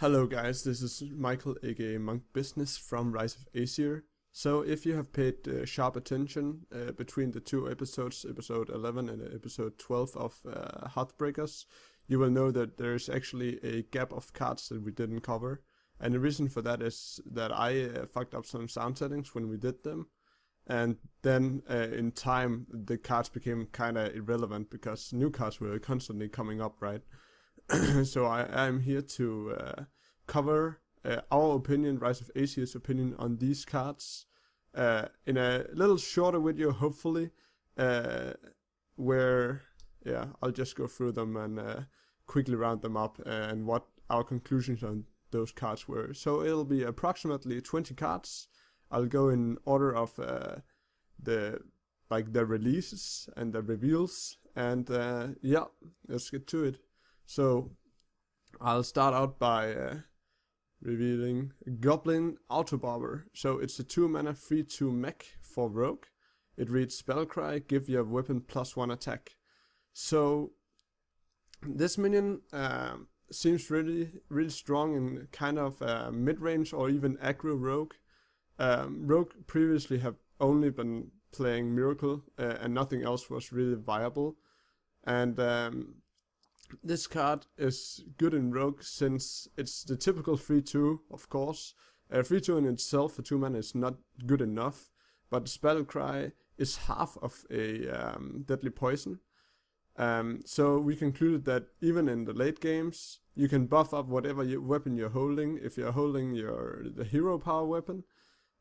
Hello guys, this is Michael aka Monk Business from Rise of Aesir. So if you have paid sharp attention between the two episodes, episode 11 and episode 12 of Hearthbreakers, you will know that there is actually a gap of cards that we didn't cover. And the reason for that is that I fucked up some sound settings when we did them. And then in time the cards became kinda irrelevant because new cards were constantly coming up, right? So I'm here to cover our opinion, Rise of Aesir's opinion on these cards in a little shorter video, hopefully, where I'll just go through them and quickly round them up and what our conclusions on those cards were. So it'll be approximately 20 cards. I'll go in order of the releases and the reveals, and let's get to it. So I'll start out by revealing Goblin Autobarber. So it's a 2-mana 3/2 mech for Rogue. It reads Spellcry, give your weapon +1 attack. So this minion seems really strong in kind of mid-range or even aggro Rogue. Rogue previously have only been playing Miracle and nothing else was really viable. And this card is good in Rogue since it's the typical 3/2, of course. 3/2 in itself for 2 mana is not good enough, but Spellcry is half of a deadly poison. So we concluded that even in the late games, you can buff up whatever weapon you're holding. If you're holding the hero power weapon,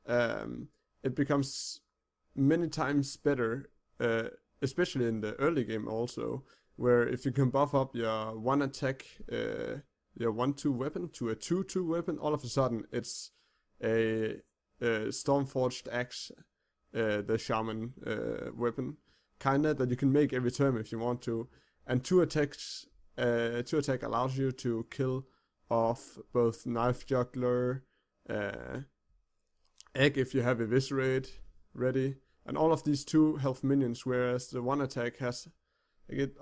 it becomes many times better, especially in the early game also, where if you can buff up your 1 attack, your 1/2 weapon to a 2/2 weapon, all of a sudden it's a Stormforged Axe, the Shaman weapon, kinda, that you can make every turn if you want to. And 2 attack allows you to kill off both Knife Juggler, Egg if you have Eviscerate ready, and all of these 2 health minions, whereas the 1 attack has,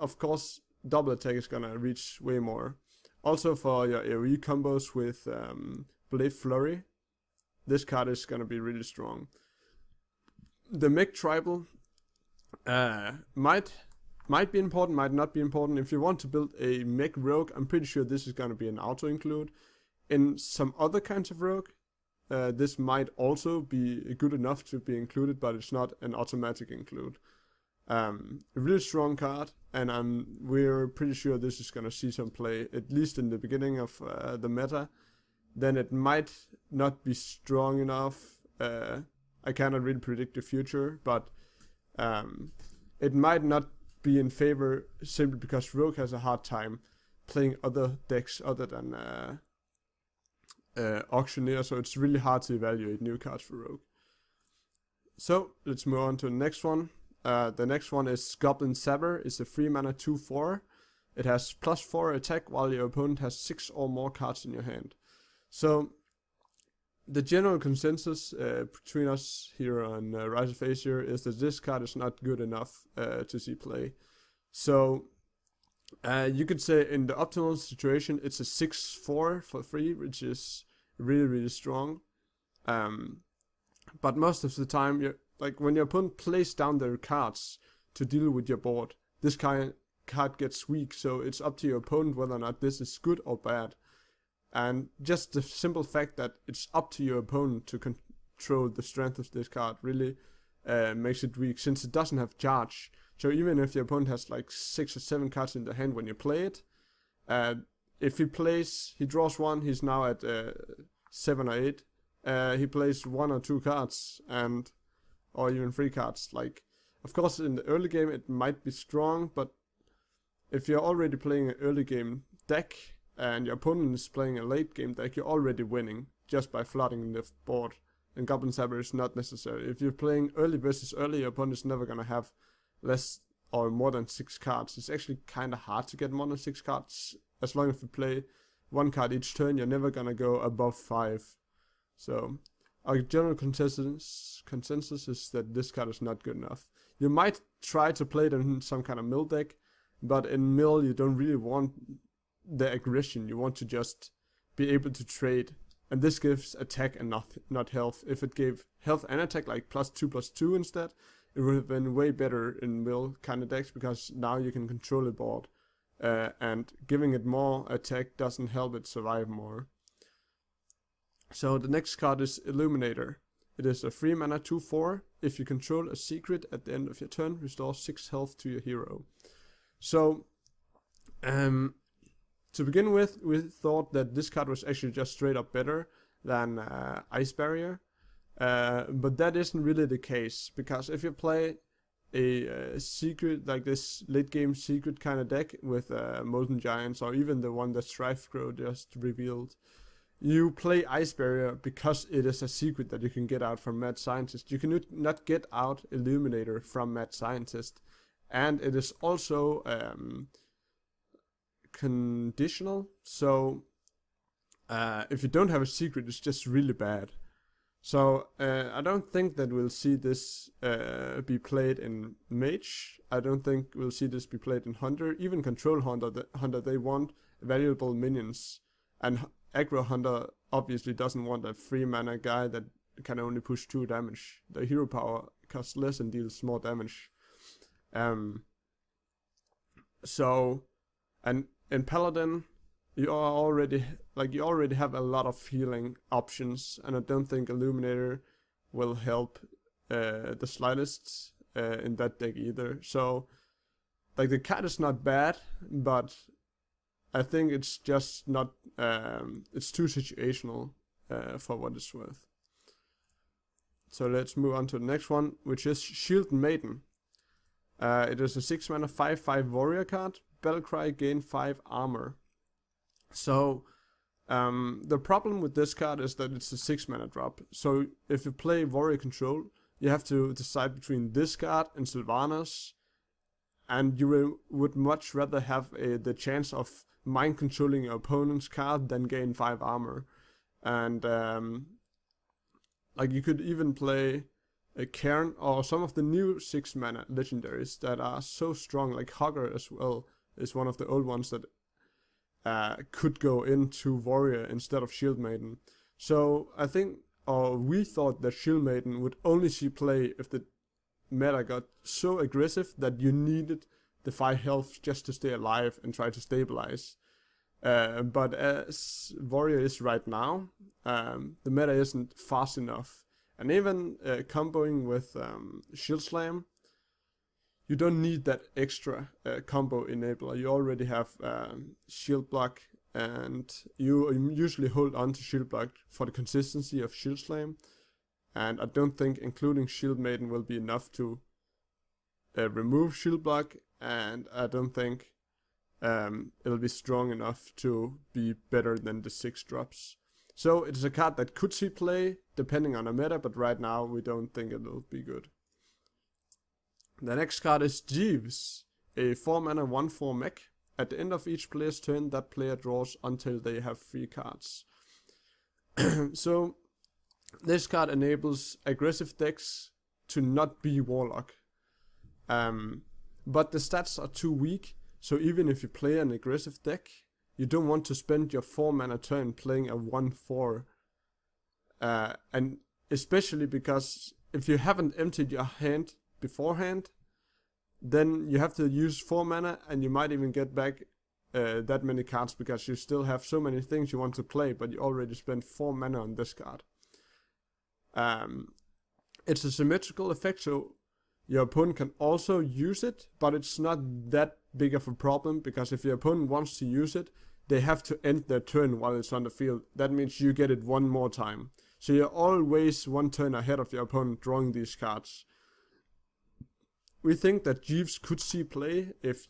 of course, double attack is gonna reach way more. Also for your AoE combos with Blade Flurry, this card is gonna be really strong. The Mech Tribal might be important, might not be important. If you want to build a Mech Rogue, I'm pretty sure this is gonna be an auto include. In some other kinds of Rogue, this might also be good enough to be included, but it's not an automatic include. A really strong card, and we're pretty sure this is gonna see some play, at least in the beginning of the meta. Then it might not be strong enough. I cannot really predict the future, but it might not be in favor simply because Rogue has a hard time playing other decks other than Auctioneer, so it's really hard to evaluate new cards for Rogue. So let's move on to the next one. The next one is Goblin Saber. It's a 3-mana 2/4. It has +4 attack while your opponent has 6 or more cards in your hand. So the general consensus between us here on Rise of Aesir is that this card is not good enough to see play. So you could say in the optimal situation it's a 6/4 for free, which is really strong. But most of the time, when your opponent plays down their cards to deal with your board, this card gets weak, so it's up to your opponent whether or not this is good or bad. And just the simple fact that it's up to your opponent to control the strength of this card really makes it weak, since it doesn't have charge. So even if your opponent has like 6 or 7 cards in the hand when you play it, if he draws 1, he's now at 7 or 8. He plays 1 or 2 cards, or even 3 cards. Of course, in the early game it might be strong, but if you're already playing an early game deck and your opponent is playing a late game deck, you're already winning just by flooding the board. And Goblin Saber is not necessary. If you're playing early versus early, your opponent is never gonna have less or more than 6 cards. It's actually kind of hard to get more than 6 cards. As long as you play 1 card each turn, you're never gonna go above 5. So our general consensus is that this card is not good enough. You might try to play it in some kind of mill deck, but in mill you don't really want the aggression. You want to just be able to trade. And this gives attack and not health. If it gave health and attack like +2/+2 instead, it would have been way better in mill kind of decks, because now you can control the board. And giving it more attack doesn't help it survive more. So the next card is Illuminator. It is a 3 mana 2/4. If you control a secret at the end of your turn, restore 6 health to your hero. So, to begin with, we thought that this card was actually just straight up better than Ice Barrier. But that isn't really the case, because if you play a secret, like this late game secret kind of deck with Molten Giants, or even the one that Strifegrow just revealed, you play Ice Barrier because it is a secret that you can get out from Mad Scientist. You can not get out Illuminator from Mad Scientist. And it is also conditional, so if you don't have a secret, it's just really bad. So I don't think that we'll see this be played in Mage. I don't think we'll see this be played in Hunter. Even Control Hunter, they want valuable minions, and Aggro Hunter obviously doesn't want a 3 mana guy that can only push 2 damage. The hero power costs less and deals more damage. So, and in Paladin, you already have a lot of healing options, and I don't think Illuminator will help the slightest in that deck either. So, like, the card is not bad, but I think it's just not, it's too situational for what it's worth. So let's move on to the next one, which is Shield Maiden. It is a 6 mana 5/5 warrior card. Battlecry, gain 5 armor. So the problem with this card is that it's a 6 mana drop. So if you play warrior control, you have to decide between this card and Sylvanas, and you would much rather have the chance of mind controlling your opponent's card than gain 5 armor. And like, you could even play a Cairn or some of the new 6 mana legendaries that are so strong, like Hogger as well is one of the old ones that could go into warrior instead of Shield Maiden. So I think, or we thought, that Shield Maiden would only see play if the meta got so aggressive that you needed the 5 health just to stay alive and try to stabilize. But as warrior is right now, the meta isn't fast enough. And even comboing with Shield Slam, you don't need that extra combo enabler. You already have Shield Block, and you usually hold on to Shield Block for the consistency of Shield Slam. And I don't think including Shield Maiden will be enough to remove Shield Block, and I don't think it'll be strong enough to be better than the 6 drops. So it's a card that could see play depending on a meta, but right now we don't think it'll be good. The next card is Jeeves, a 4 mana 1/4 mech. At the end of each player's turn, that player draws until they have 3 cards. So this card enables aggressive decks to not be Warlock. But the stats are too weak, so even if you play an aggressive deck, you don't want to spend your 4 mana turn playing a 1/4. And especially because if you haven't emptied your hand beforehand, then you have to use 4 mana, and you might even get back that many cards because you still have so many things you want to play, but you already spent 4 mana on this card. It's a symmetrical effect, so your opponent can also use it, but it's not that big of a problem, because if your opponent wants to use it, they have to end their turn while it's on the field. That means you get it one more time. So you're always 1 turn ahead of your opponent drawing these cards. We think that Jeeves could see play if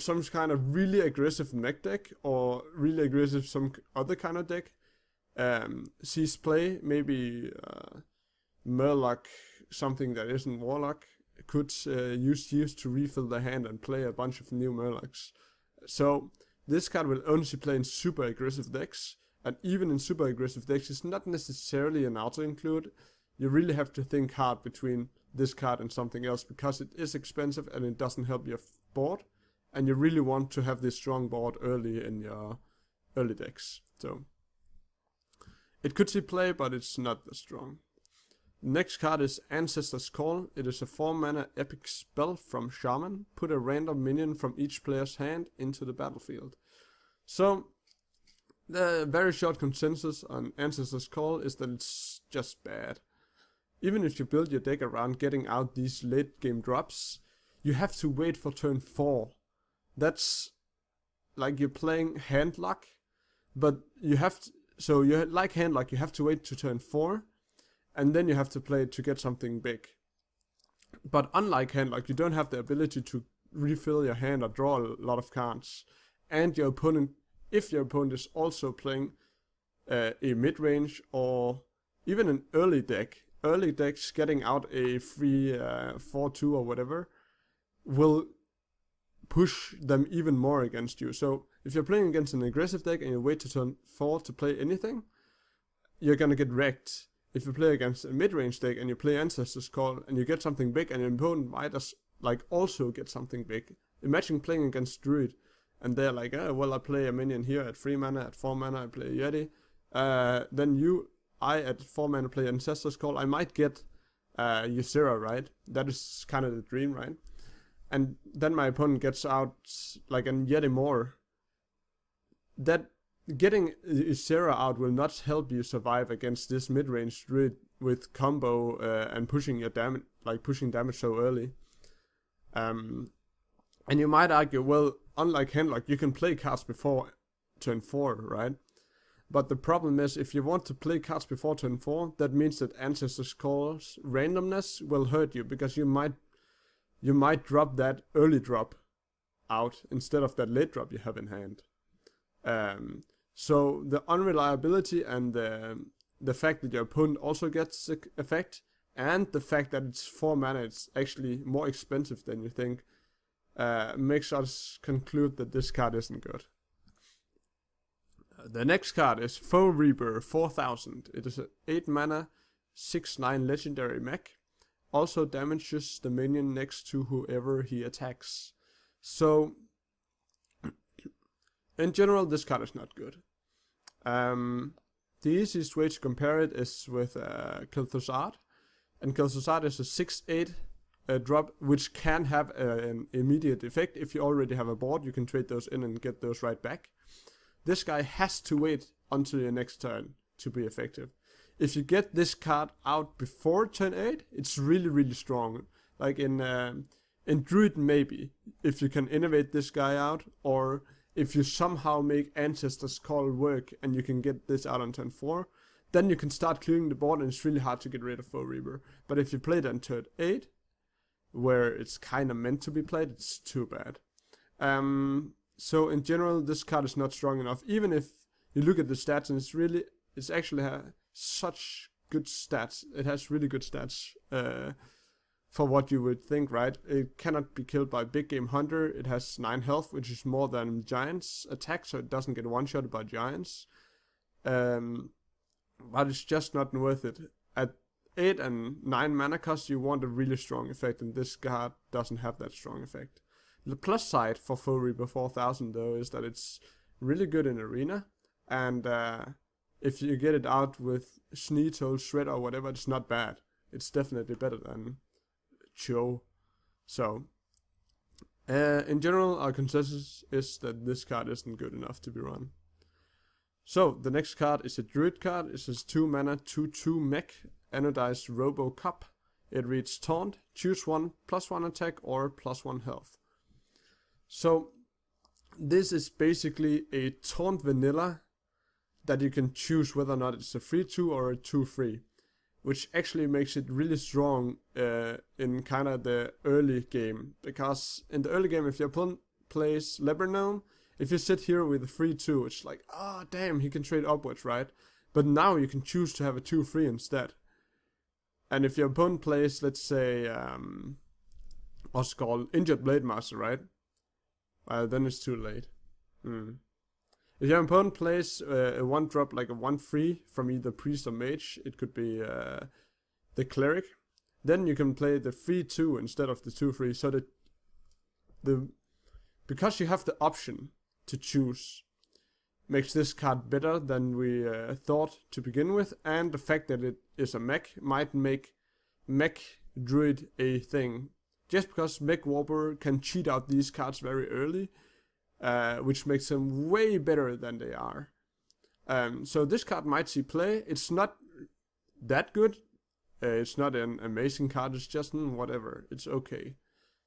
some kind of really aggressive mech deck, or really aggressive some other kind of deck sees play. Maybe Murloc, something that isn't Warlock, could use Jeeves to refill their hand and play a bunch of new Murlocs. So this card will only see play in super aggressive decks, and even in super aggressive decks, it's not necessarily an auto-include. You really have to think hard between this card and something else, because it is expensive and it doesn't help your board, and you really want to have this strong board early in early decks. So it could see play, but it's not that strong. Next card is Ancestor's Call. It is a 4 mana epic spell from Shaman. Put a random minion from each player's hand into the battlefield. So the very short consensus on Ancestor's Call is that it's just bad. Even if you build your deck around getting out these late game drops, you have to wait for turn 4. That's like you're playing Handlock, but you have to, so you like Handlock, you have to wait to turn 4, and then you have to play it to get something big. But unlike Handlock, you don't have the ability to refill your hand or draw a lot of cards. And your opponent, if your opponent is also playing a mid-range or even an early decks getting out a free 4-2 or whatever will push them even more against you. So if you're playing against an aggressive deck and you wait to turn 4 to play anything, you're gonna get wrecked. If you play against a mid-range deck and you play Ancestor's Call and you get something big and your opponent might also get something big. Imagine playing against Druid and they're like, oh, well, I play a minion here at 3 mana, at 4 mana I play a Yeti. Then I at 4 mana play Ancestor's Call. I might get Ysera, right? That is kind of the dream, right? And then my opponent gets out like an Yeti more. That getting Ysera out will not help you survive against this mid-range Druid with combo and pushing your damage, like pushing damage so early. And you might argue, well, unlike Handlock, you can play cards before turn 4, right? But the problem is, if you want to play cards before turn 4, that means that Ancestor's Call's randomness will hurt you, because you might drop that early drop out instead of that late drop you have in hand. So the unreliability and the fact that your opponent also gets the effect, and the fact that it's 4 mana, it's actually more expensive than you think, makes us conclude that this card isn't good. The next card is Foe Reaper 4000. It is an 8 mana, 6/9 legendary mech. Also damages the minion next to whoever he attacks. So, in general, this card is not good. The easiest way to compare it is with Kel'Thuzad. And Kel'Thuzad is a 6/8 drop, which can have an immediate effect. If you already have a board, you can trade those in and get those right back. This guy has to wait until your next turn to be effective. If you get this card out before turn 8, it's really, really strong. Like in Druid, maybe, if you can innovate this guy out, or if you somehow make Ancestor's Call work and you can get this out on turn 4, then you can start clearing the board and it's really hard to get rid of Foe Reaper. But if you play it on turn 8, where it's kind of meant to be played, it's too bad. So in general, this card is not strong enough. Even if you look at the stats, and it's actually such good stats. It has really good stats for what you would think, right? It cannot be killed by Big Game Hunter. It has 9 health, which is more than Giants attack, so it doesn't get one-shotted by Giants. But it's just not worth it. At 8 and 9 mana cost, you want a really strong effect, and this card doesn't have that strong effect. The plus side for Foe Reaper 4000 though is that it's really good in Arena, and if you get it out with Sneetold, Shred or whatever, it's not bad. It's definitely better than Cho. So, in general, our consensus is that this card isn't good enough to be run. So, the next card is a Druid card. It says 2 mana, 2/2 mech, anodized Robocop. It reads Taunt, choose one, +1 attack or +1 health. So, this is basically a Taunt vanilla that you can choose whether or not it's a 3/2 or a 2/3, which actually makes it really strong in kind of the early game. Because in the early game, if your opponent plays Leper Gnome, if you sit here with a 3/2, it's like, oh damn, he can trade upwards, right? But now you can choose to have a 2/3 instead. And if your opponent plays, let's say, what's called Injured Blade Master, right? Then it's too late. If your opponent plays a 1-drop, like a 1/3 from either Priest or Mage, it could be the Cleric, then you can play the 3/2 instead of the 2/3, so that because you have the option to choose, makes this card better than we thought to begin with, and the fact that it is a mech might make mech druid a thing. Just because Mech Warper can cheat out these cards very early, which makes them way better than they are. So this card might see play. It's not that good. It's not an amazing card. It's just whatever. It's okay.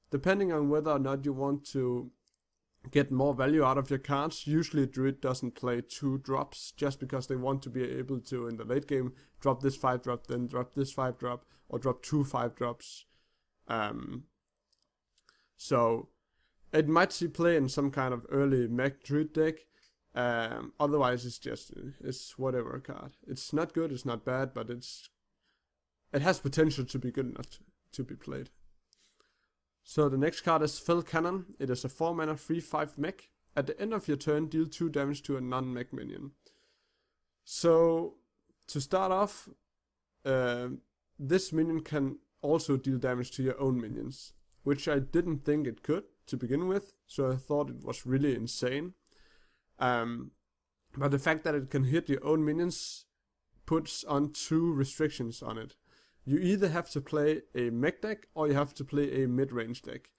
Depending on whether or not you want to get more value out of your cards, usually Druid doesn't play 2 drops just because they want to be able to, in the late game, drop this 5-drop, then drop this 5-drop, or drop 2 5-drops. So it might see play in some kind of early mech druid deck. Otherwise, it's whatever card. It's not good, it's not bad, but it has potential to be good enough to be played. So the next card is Fell Cannon. It is a 4-mana 3/5 mech. At the end of your turn, deal 2 damage to a non-mech minion. So to start off, this minion can also deal damage to your own minions, which I didn't think it could to begin with, so I thought it was really insane. But the fact that it can hit your own minions puts on 2 restrictions on it. You either have to play a mech deck or you have to play a mid-range deck.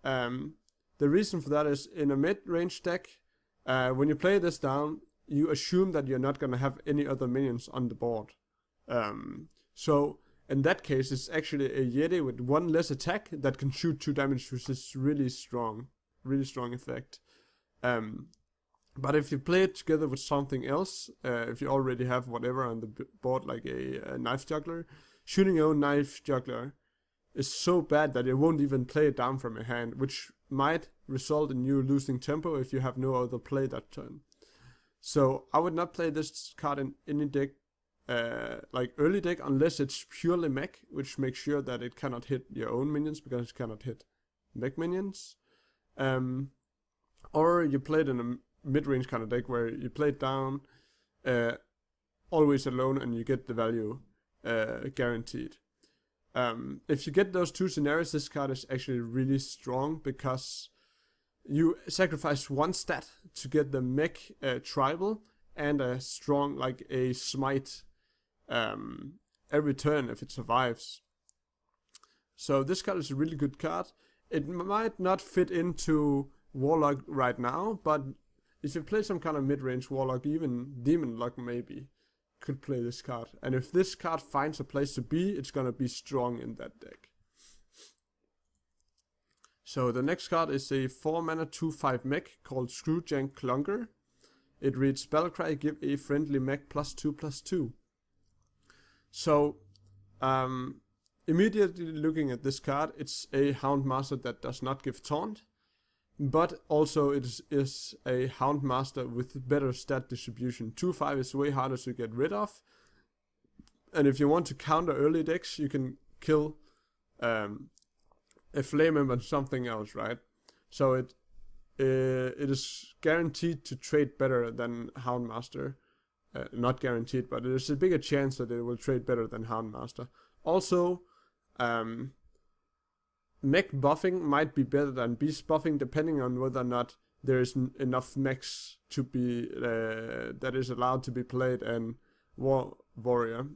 The reason for that is in a mid-range deck, when you play this down, you assume that you're not going to have any other minions on the board. So in that case, it's actually a Yeti with 1 less attack that can shoot 2 damage, which is really strong effect. But if you play it together with something else, if you already have whatever on the board, like a knife juggler, shooting your own knife juggler is so bad that it won't even play it down from your hand, which might result in you losing tempo if you have no other play that turn. So I would not play this card in any deck, like early deck, unless it's purely mech, which makes sure that it cannot hit your own minions because it cannot hit mech minions. Or you play it in a mid-range kind of deck where you play it down always alone and you get the value guaranteed. If you get those 2 scenarios, this card is actually really strong because you sacrifice 1 stat to get the mech tribal and a strong, like a smite every turn if it survives. So this card is a really good card. It might not fit into Warlock right now, but if you play some kind of mid-range Warlock, even Demon Lock maybe, could play this card. And if this card finds a place to be, it's gonna be strong in that deck. So the next card is a 4-mana 2/5 mech called Screwjank Clunker. It reads Spellcry, give a friendly mech +2/+2. So immediately looking at this card, it's a Houndmaster that does not give taunt, but also it is a Houndmaster with better stat distribution. 2/5 is way harder to get rid of, and if you want to counter early decks, you can kill a Flame Imp and something else, right? So it is guaranteed to trade better than Houndmaster. Not guaranteed, but there's a bigger chance that it will trade better than Houndmaster. Also, mech buffing might be better than beast buffing, depending on whether or not there is enough mechs to be that is allowed to be played in warrior.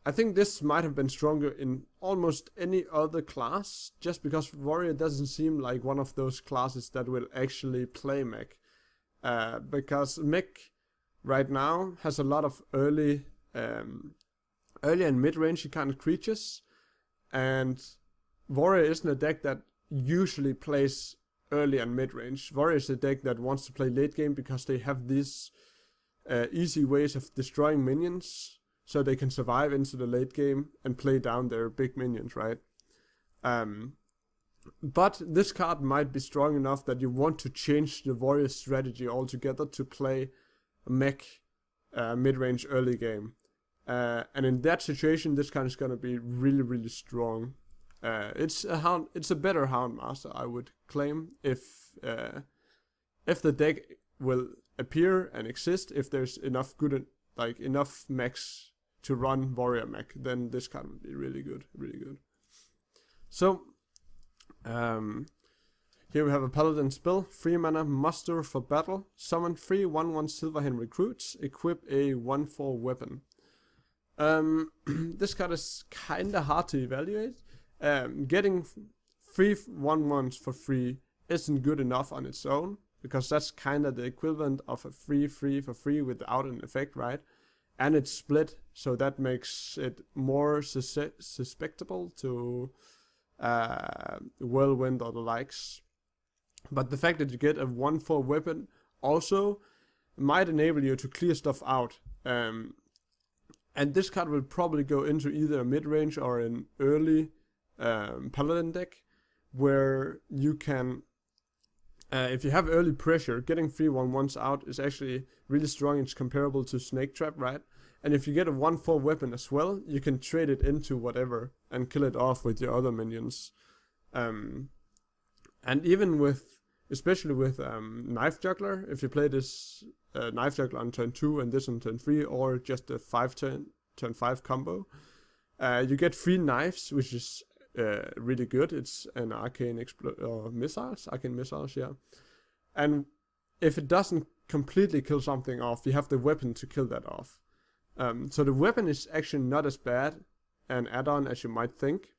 I think this might have been stronger in almost any other class, just because warrior doesn't seem like one of those classes that will actually play mech. Because mech right now has a lot of early and mid-range kind of creatures, and warrior isn't a deck that usually plays early and mid-range. Warrior is a deck that wants to play late game because they have these easy ways of destroying minions, so they can survive into the late game and play down their big minions, right? But this card might be strong enough that you want to change the warrior strategy altogether to play mech mid-range early game. And in that situation, this card is going to be really, really strong. It's a better Houndmaster, I would claim, if the deck will appear and exist, if there's enough enough mechs to run warrior mech, then this card would be really good, really good. So Here we have a Paladin spell, 3 mana, muster for battle, summon 3 1/1 Silverhand recruits, equip a 1/4 weapon. This card is kinda hard to evaluate. Getting 3 1/1s for free isn't good enough on its own, because that's kinda the equivalent of a 3/3 for free without an effect, right? And it's split, so that makes it more susceptible to Whirlwind or the likes. But the fact that you get a 1/4 weapon also might enable you to clear stuff out. And this card will probably go into either a mid-range or an early Paladin deck, where you can, if you have early pressure, getting 3 1/1s out is actually really strong. It's comparable to Snake Trap, right? And if you get a 1/4 weapon as well, you can trade it into whatever and kill it off with your other minions. And even with, especially with Knife Juggler, if you play this Knife Juggler on turn 2 and this on turn 3, or just a turn 5 combo, you get 3 knives, which is really good. It's an arcane missiles, yeah. And if it doesn't completely kill something off, you have the weapon to kill that off. So the weapon is actually not as bad an add-on as you might think,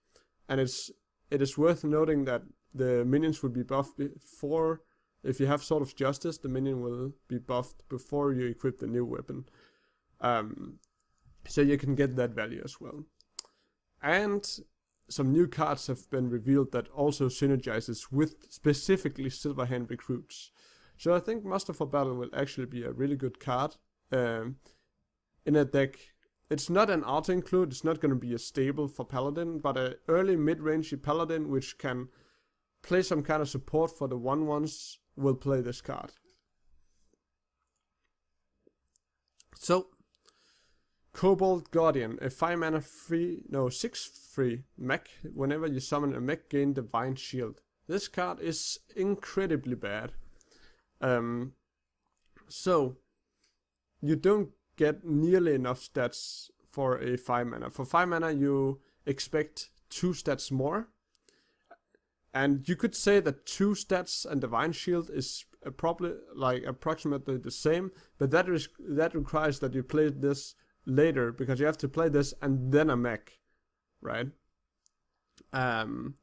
and it is worth noting that the minions will be buffed before. If you have Sword of Justice, the minion will be buffed before you equip the new weapon. So you can get that value as well. And some new cards have been revealed that also synergizes with specifically Silverhand recruits. So I think Muster for Battle will actually be a really good card in a deck. It's not an auto include, it's not going to be a staple for Paladin, but an early mid-range Paladin which can play some kind of support for the 1/1s will play this card. So, Cobalt Guardian, a 5 mana 6/3 mech. Whenever you summon a mech, gain Divine Shield. This card is incredibly bad. So, you don't get nearly enough stats for a 5 mana. For 5 mana, you expect 2 stats more. And you could say that 2 stats and Divine Shield is probably like approximately the same, but that requires that you play this later, because you have to play this and then a mech, right? And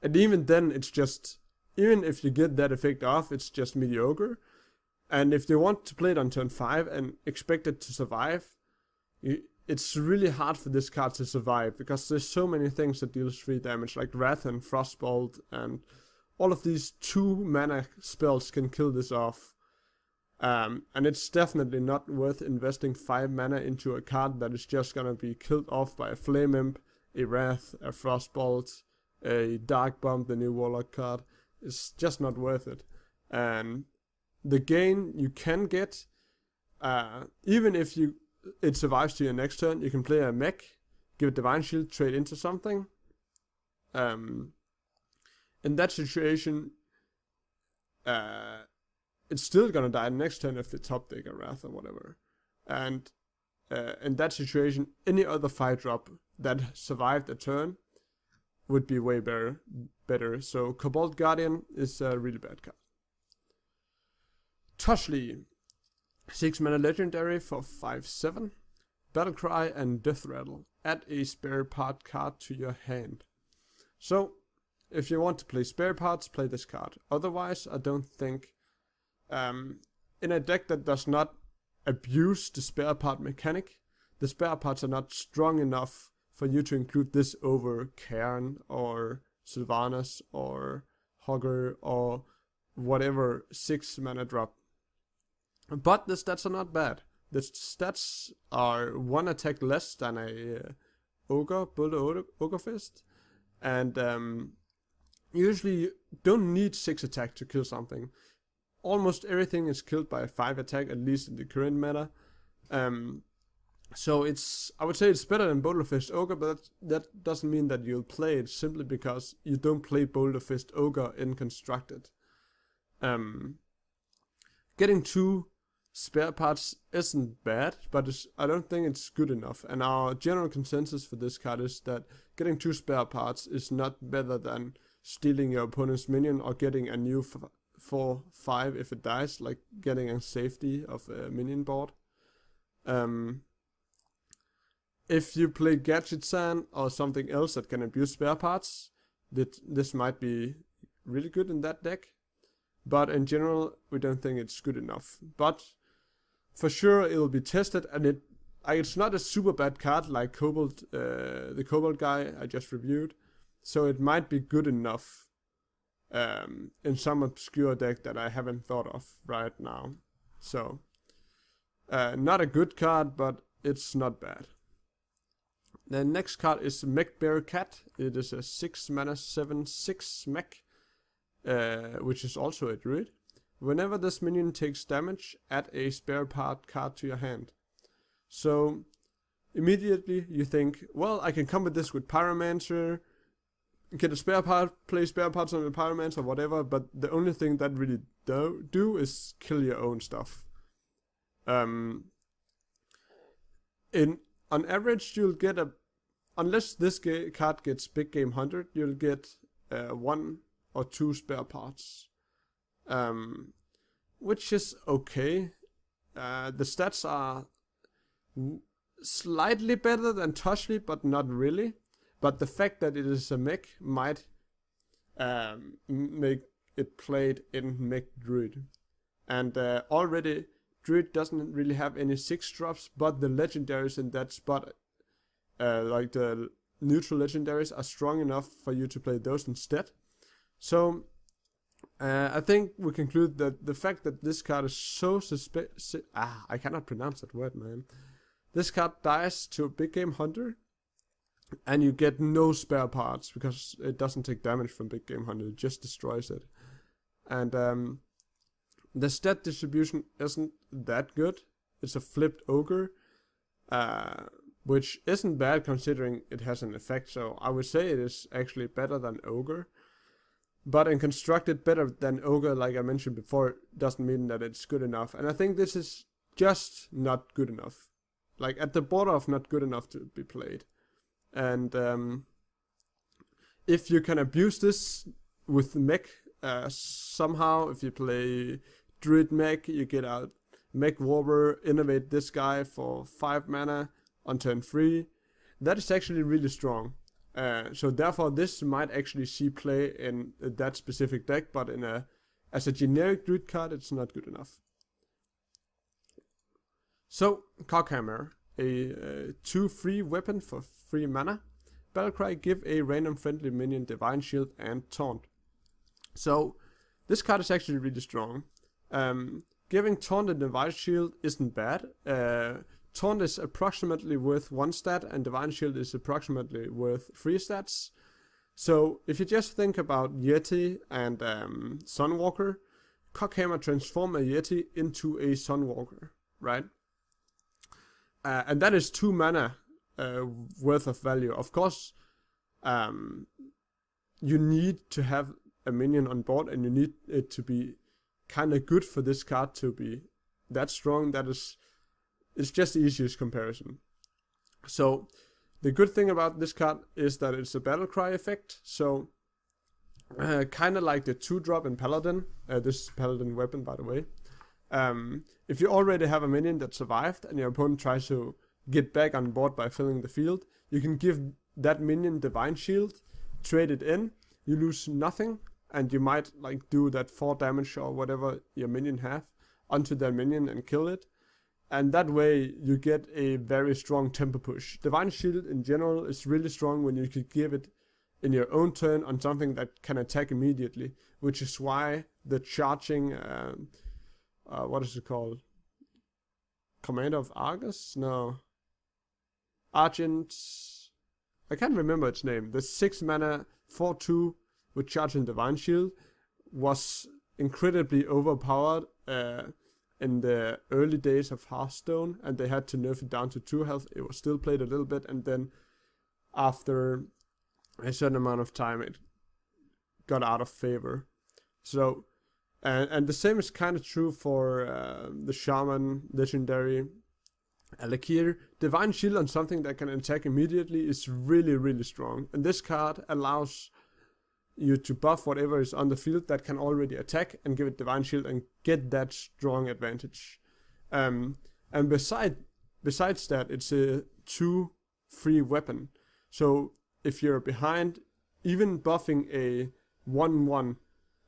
even then, it's just, even if you get that effect off, it's just mediocre. And if you want to play it on turn 5 and expect it to survive, it's really hard for this card to survive, because there's so many things that deals 3 damage, like Wrath and Frostbolt, and all of these 2 mana spells can kill this off. And it's definitely not worth investing 5 mana into a card that is just gonna be killed off by a Flame Imp, a Wrath, a Frostbolt, a Dark Bomb, the new Warlock card. It's just not worth it. And the gain you can get, even if it survives to your next turn, you can play a mech, give it Divine Shield, trade into something. In that situation, it's still gonna die next turn if the top deck a Wrath or whatever. And in that situation, any other 5-drop that survived a turn would be way better. So Cobalt Guardian is a really bad card. Toshli, 6 mana legendary for 5/7. Battlecry and Death Rattle. Add a spare part card to your hand. So, if you want to play spare parts, play this card. Otherwise, I don't think, in a deck that does not abuse the spare part mechanic, the spare parts are not strong enough for you to include this over Cairn or Sylvanas or Hogger or whatever 6 mana drop. But the stats are not bad. The stats are 1 attack less than a Ogre Fist, and usually you don't need 6 attack to kill something. Almost everything is killed by 5 attack, at least in the current meta. So I would say it's better than Boulder Fist Ogre, but that doesn't mean that you'll play it simply because you don't play Boulder Fist Ogre in Constructed. Getting 2 spare parts isn't bad, but I don't think it's good enough. And our general consensus for this card is that getting 2 spare parts is not better than stealing your opponent's minion or getting a new 4/5 if it dies, like getting a safety of a minion board. If you play Gadget-san or something else that can abuse spare parts, this might be really good in that deck. But in general, we don't think it's good enough. But for sure, it'll be tested, and it's not a super bad card like Kobold, the Kobold guy I just reviewed. So it might be good enough in some obscure deck that I haven't thought of right now. So, not a good card, but it's not bad. The next card is Mech Bear Cat. It is a 6 mana 7/6 mech, which is also a druid. Whenever this minion takes damage, add a spare part card to your hand. So immediately you think, well, I can combat this with Pyromancer, get a spare part, play spare parts on the Pyromancer or whatever, but the only thing that really do is kill your own stuff. On average, you'll get unless this card gets Big Game 100, you'll get 1 or 2 spare parts, which is okay. The stats are slightly better than Toshli, but not really. But the fact that it is a mech might make it played in mech druid. And already druid doesn't really have any 6-drops, but the legendaries in that spot, like the neutral legendaries, are strong enough for you to play those instead. So I think we conclude that the fact that this card is so I cannot pronounce that word, man. This card dies to a Big Game Hunter, and you get no spare parts because it doesn't take damage from Big Game Hunter, it just destroys it. And the stat distribution isn't that good. It's a flipped ogre, which isn't bad considering it has an effect, so I would say it is actually better than ogre. But in constructed better than ogre, like I mentioned before, doesn't mean that it's good enough. And I think this is just not good enough. Like at the border of not good enough to be played. And if you can abuse this with mech somehow, if you play druid mech, you get out mech warrior, innovate this guy for 5 mana on turn 3. That is actually really strong. So therefore this might actually see play in that specific deck, but as a generic druid card it's not good enough. So Cockhammer, a 2/3 weapon for 3 mana. Battlecry, give a random friendly minion Divine Shield and Taunt. So this card is actually really strong. Giving Taunt and Divine Shield isn't bad. Taunt is approximately worth 1 stat, and Divine Shield is approximately worth 3 stats. So if you just think about Yeti and Sunwalker, Cockhammer transform a Yeti into a Sunwalker, right? And that is 2 mana worth of value. Of course, you need to have a minion on board, and you need it to be kind of good for this card to be that strong. It's just the easiest comparison. So the good thing about this card is that it's a battle cry effect. So kind of like the 2-drop in Paladin. This is Paladin weapon, by the way. If you already have a minion that survived and your opponent tries to get back on board by filling the field, you can give that minion Divine Shield, trade it in, you lose nothing, and you might like do that 4 damage or whatever your minion have onto their minion and kill it. And that way you get a very strong tempo push. Divine Shield in general is really strong when you could give it in your own turn on something that can attack immediately, which is why the charging, what is it called? Commander of Argus? No. Argent, I can't remember its name. The 6 mana 4/2 with charge and Divine Shield was incredibly overpowered in the early days of Hearthstone, and they had to nerf it down to 2 health. It was still played a little bit, and then after a certain amount of time it got out of favor. So and the same is kind of true for the Shaman legendary Alakir. Divine Shield on something that can attack immediately is really, really strong, and this card allows you to buff whatever is on the field that can already attack and give it Divine Shield and get that strong advantage. And besides that, it's a 2-free weapon. So if you're behind, even buffing a 1-1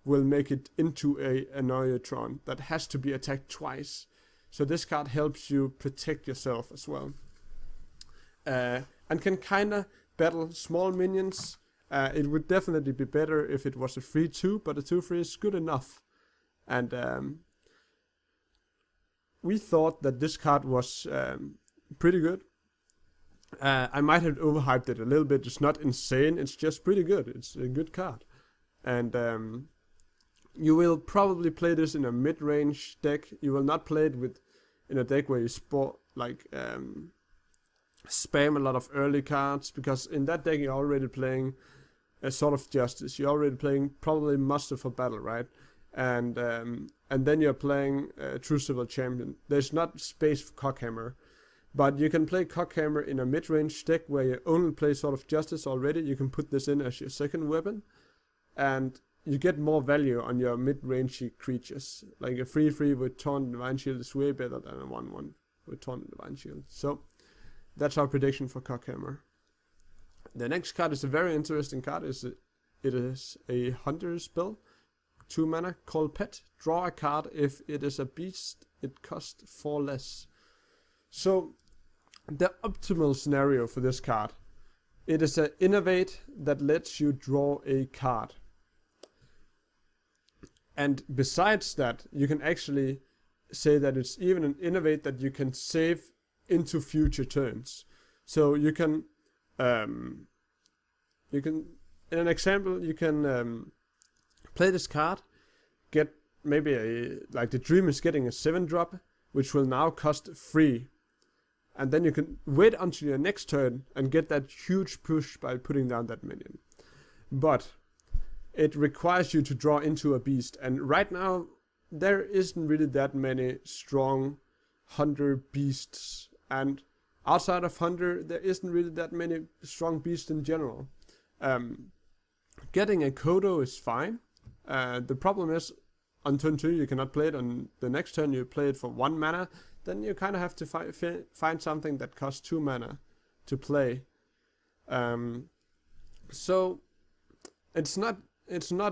will make it into a Annoyatron that has to be attacked twice. So this card helps you protect yourself as well. And can kinda battle small minions. It would definitely be better if it was a 3-2, but a 2-3 is good enough. And we thought that this card was pretty good. I might have overhyped it a little bit. It's not insane, it's just pretty good. It's a good card. And you will probably play this in a mid-range deck. You will not play it in a deck where you spam a lot of early cards, because in that deck you're already playing a Sword of Justice. You're already playing probably Muster for Battle, right? And then you're playing True Civil Champion. There's not space for Cockhammer. But you can play Cockhammer in a mid-range deck where you only play Sword of Justice already. You can put this in as your second weapon, and you get more value on your mid-range creatures. Like a 3-3 with Taunt and Divine Shield is way better than a 1-1 with Taunt and Divine Shield. So that's our prediction for Cockhammer. The next card is a very interesting card. It is a Hunter spell, 2 mana, called Pet. Draw a card. If it is a beast, it costs 4 less. So the optimal scenario for this card, it is an Innovate that lets you draw a card. And besides that, you can actually say that it's even an Innovate that you can save into future turns. So you can in an example, you can play this card, get maybe like the Dream is getting a 7-drop, which will now cost 3. And then you can wait until your next turn and get that huge push by putting down that minion. But it requires you to draw into a beast. And right now, there isn't really that many strong Hunter beasts. And outside of Hunter, there isn't really that many strong beasts in general. Getting a Kodo is fine. The problem is, on turn 2, you cannot play it. On the next turn, you play it for 1 mana. Then you kind of have to find something that costs 2 mana to play. So it's not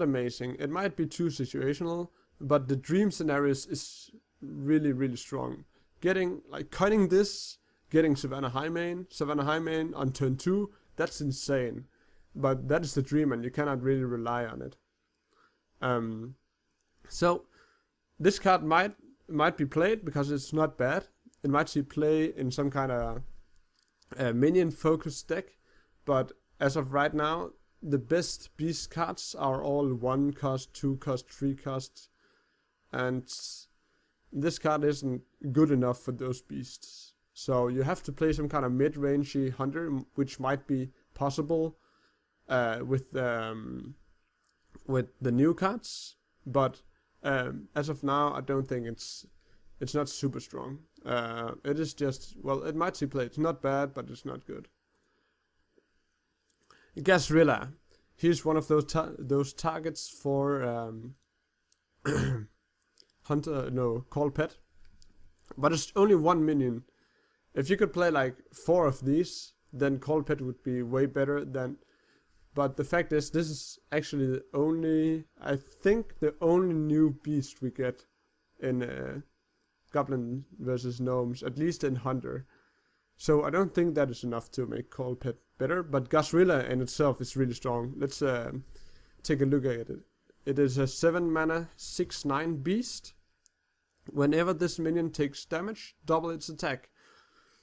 amazing. It might be too situational, but the Dream scenarios is really, really strong. Cutting this, getting Savannah Highmane on turn 2, that's insane. But that is the Dream, and you cannot really rely on it. So this card might be played because it's not bad. It might see play in some kind of minion focused deck, but as of right now, the best beast cards are all 1 cost, 2 cost, 3 cost, and this card isn't good enough for those beasts. So you have to play some kind of mid-rangey Hunter, which might be possible with the new cards, but as of now, I don't think it's not super strong. It is just, well, it might see play. It's not bad, but it's not good. Gazrilla. Here's one of those targets for Call Pet. But it's only 1 minion. If you could play like 4 of these, then Call Pet would be way better than. But the fact is, this is actually I think the only new beast we get in Goblin versus Gnomes, at least in Hunter. So I don't think that is enough to make Call Pet better, but Gazrilla in itself is really strong. Let's take a look at it. It is a 7 mana 6/9 beast. Whenever this minion takes damage, double its attack.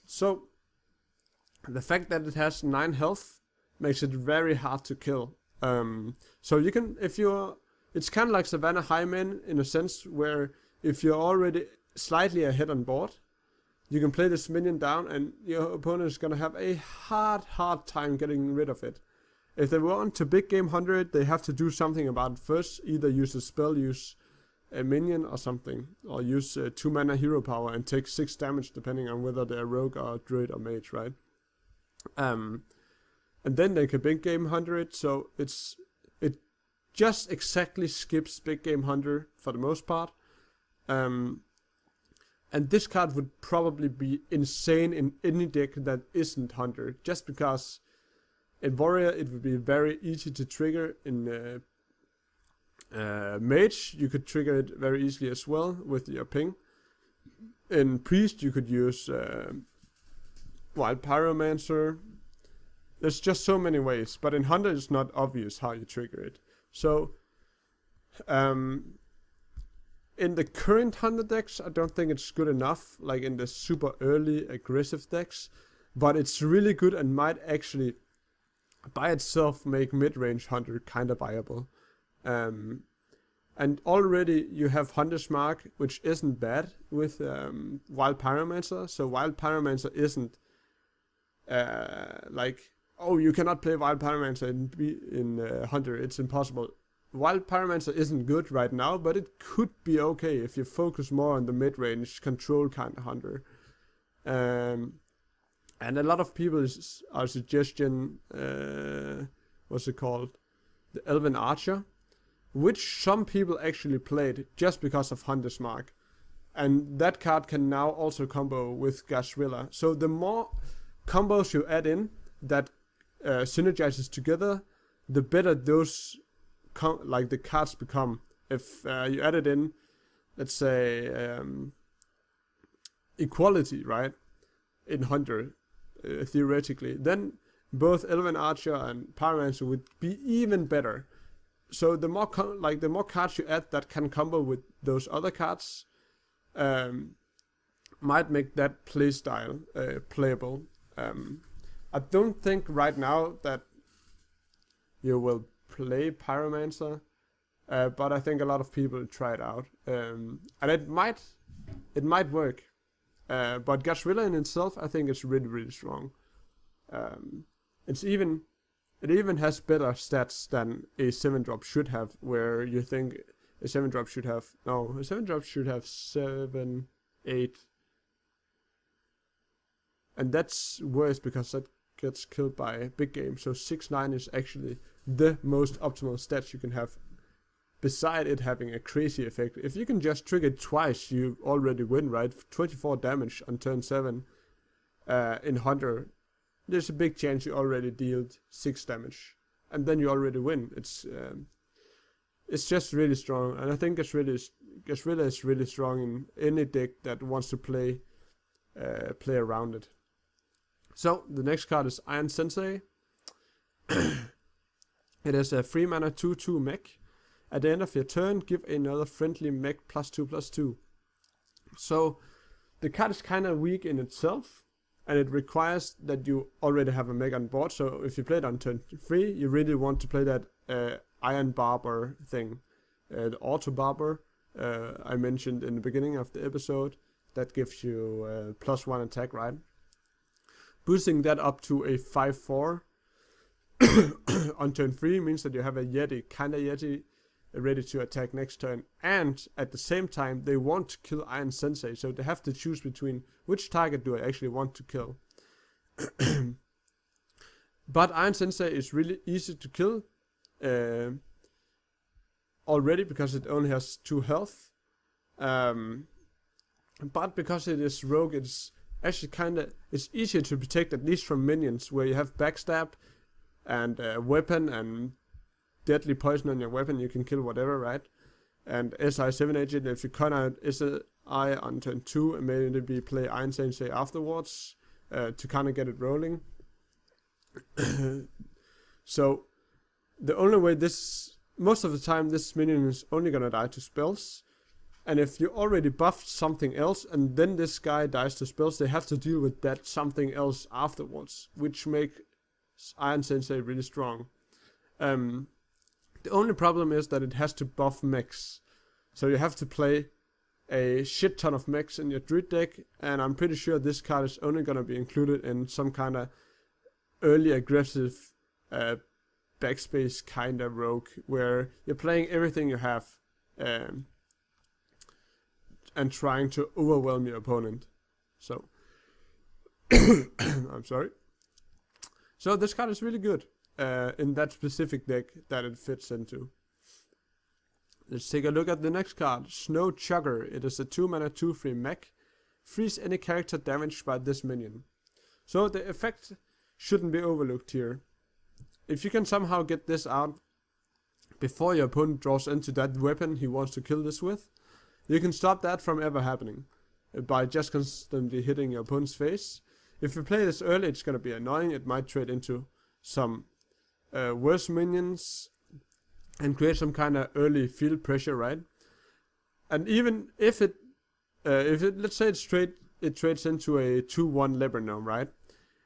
So the fact that it has 9 health makes it very hard to kill. So you can, it's kind of like Savannah Highmane in a sense, where if you're already slightly ahead on board, you can play this minion down and your opponent is going to have a hard time getting rid of it. If they want to big game Hunter it, they have to do something about it first. Either use a spell, use a minion or something, or use 2 mana hero power and take 6 damage depending on whether they're rogue or druid or mage, right? And then they can big game Hunter it, so just exactly skips Big Game Hunter for the most part. And this card would probably be insane in any deck that isn't Hunter, just because in Warrior it would be very easy to trigger. In Mage you could trigger it very easily as well with your ping. In Priest you could use Wild Pyromancer. There's just so many ways, but in Hunter it's not obvious how you trigger it. So in the current Hunter decks, I don't think it's good enough, like in the super early aggressive decks, but it's really good and might actually by itself make mid-range Hunter kind of viable. And already you have Hunter's Mark, which isn't bad with Wild Pyromancer. So Wild Pyromancer isn't like, oh, you cannot play Wild Pyromancer in Hunter, it's impossible. Wild Pyromancer isn't good right now, but it could be okay if you focus more on the mid-range control kind of Hunter. And a lot of people are suggesting, what's it called? The Elven Archer, which some people actually played just because of Hunter's Mark. And that card can now also combo with Gashrilla. So the more combos you add in that synergizes together, the better those like the cards become. If you add it in, let's say equality, right, in Hunter, theoretically, then both Elven Archer and Pyromancer would be even better. So the more the more cards you add that can combo with those other cards, might make that playstyle playable. I don't think right now that you will play Pyromancer, but I think a lot of people try it out, and it might work. But Gashrilla in itself, I think it's really strong. It even has better stats than a 7-drop should have, where you think a 7-drop should have 7, 8, and that's worse because that gets killed by big game. So 6-9 is actually the most optimal stats you can have, beside it having a crazy effect. If you can just trigger it twice, you already win, right? 24 damage on turn 7 in Hunter, there's a big chance you already dealt 6 damage, and then you already win. It's just really strong, and I think Gashrilla is really strong in any deck that wants to play around it. So the next card is Iron Sensei. It is a 3-mana 2/2 mech. At the end of your turn, give another friendly mech +2/+2. So the card is kind of weak in itself, and it requires that you already have a mech on board. So if you play it on turn 3, you really want to play that Iron Barber thing, the Auto Barber I mentioned in the beginning of the episode. That gives you +1 attack, right? Boosting that up to a 5/4 on turn 3 means that you have a Yeti, ready to attack next turn, and at the same time they want to kill Iron Sensei, so they have to choose between which target do I actually want to kill. But Iron Sensei is really easy to kill already because it only has 2 health, but because it is rogue, it's actually it's easier to protect, at least from minions, where you have backstab and weapon and deadly poison on your weapon. You can kill whatever, right? And SI 7 agent, if you cut out SI on turn 2 and maybe play Iron Sensei afterwards to kind of get it rolling. So the only way most of the time this minion is only gonna die to spells, and if you already buffed something else and then this guy dies to spells, they have to deal with that something else afterwards, which make Iron Sensei really strong. The only problem is that it has to buff mechs, so you have to play a shit ton of mechs in your druid deck, and I'm pretty sure this card is only gonna be included in some kind of early aggressive backspace kind of rogue, where you're playing everything you have and trying to overwhelm your opponent. So I'm sorry. So this card is really good in that specific deck that it fits into. Let's take a look at the next card. Snow Chugger. It is a 2-mana 2/3 mech. Freeze any character damaged by this minion. So the effect shouldn't be overlooked here. If you can somehow get this out before your opponent draws into that weapon he wants to kill this with, you can stop that from ever happening by just constantly hitting your opponent's face. If you play this early, it's gonna be annoying. It might trade into some worse minions and create some kind of early field pressure, right? And even if it let's say it trades into a 2/1 leopard gnome, right?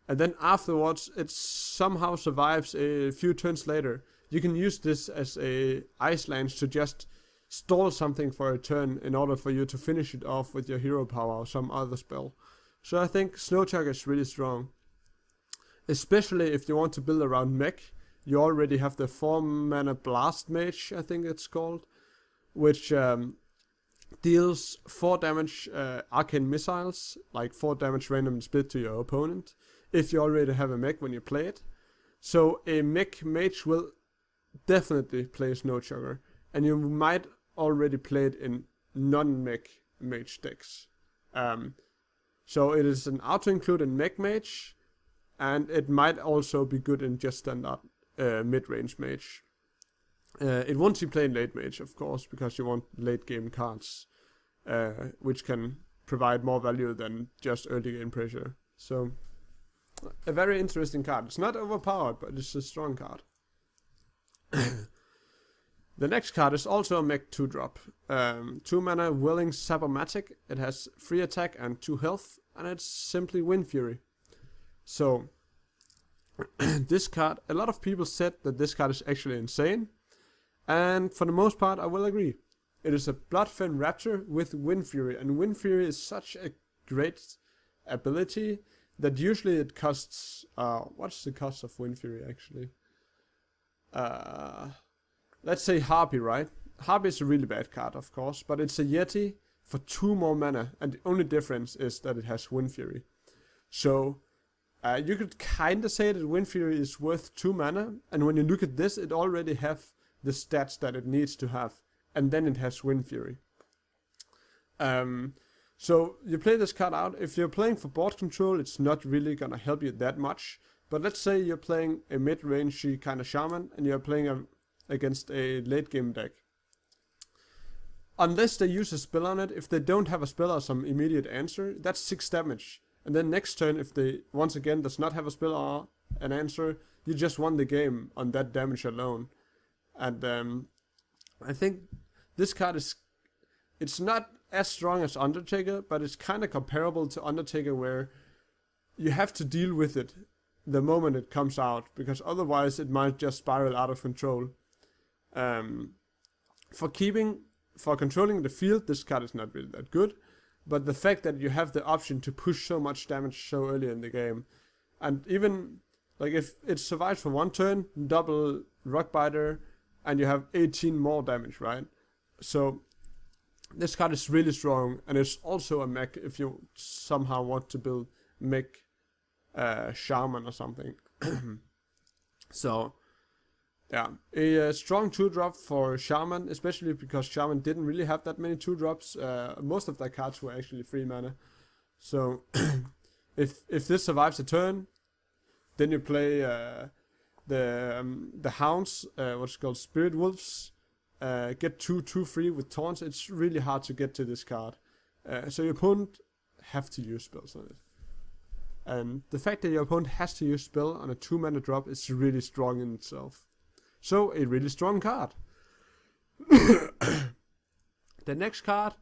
And then afterwards it somehow survives a few turns later. You can use this as a ice lance to just stall something for a turn in order for you to finish it off with your hero power or some other spell. So I think Snowchugger is really strong. Especially if you want to build around mech. You already have the 4-mana Blast Mage, I think it's called, which deals 4 damage arcane missiles, like 4 damage random split to your opponent, if you already have a mech when you play it. So a mech mage will definitely play Snowchugger, and you might already play it in non-mech mage decks. So it is an auto-include in mech mage, and it might also be good in just standard mid-range mage. It won't be playing late mage, of course, because you want late game cards, which can provide more value than just early game pressure. So a very interesting card. It's not overpowered, but it's a strong card. The next card is also a mech 2-drop. 2-mana Willing Sabermatic. It has 3 attack and 2 health, and it's simply Wind Fury. So this card, a lot of people said that this card is actually insane, and for the most part I will agree. It is a Bloodfen Raptor with Wind Fury, and Wind Fury is such a great ability that usually it costs, what's the cost of Wind Fury actually? Let's say Harpy, right? Harpy is a really bad card, of course, but it's a Yeti for 2 more mana, and the only difference is that it has Wind Fury. So you could kinda say that Wind Fury is worth 2 mana, and when you look at this, it already have the stats that it needs to have, and then it has Wind Fury. So you play this card out. If you're playing for board control, it's not really gonna help you that much. But let's say you're playing a mid-rangey kind of shaman, and you're playing against a late game deck. Unless they use a spell on it, if they don't have a spell or some immediate answer, that's 6 damage. And then next turn, if they once again does not have a spell or an answer, you just won the game on that damage alone. And I think this card it's not as strong as Undertaker, but it's kind of comparable to Undertaker, where you have to deal with it the moment it comes out, because otherwise it might just spiral out of control. For controlling the field, this card is not really that good, but the fact that you have the option to push so much damage so early in the game, and even like if it survives for 1 turn, double Rockbiter, and you have 18 more damage, right? So this card is really strong, and it's also a mech if you somehow want to build mech shaman or something. So yeah, a strong 2-drop for shaman, especially because shaman didn't really have that many 2-drops. Most of their cards were actually 3 mana. So if this survives a turn, then you play the hounds, what's called Spirit Wolves. Get 2/2/3 with taunts. It's really hard to get to this card. So your opponent have to use spells on it. And the fact that your opponent has to use spell on a 2-mana drop is really strong in itself. So a really strong card. The next card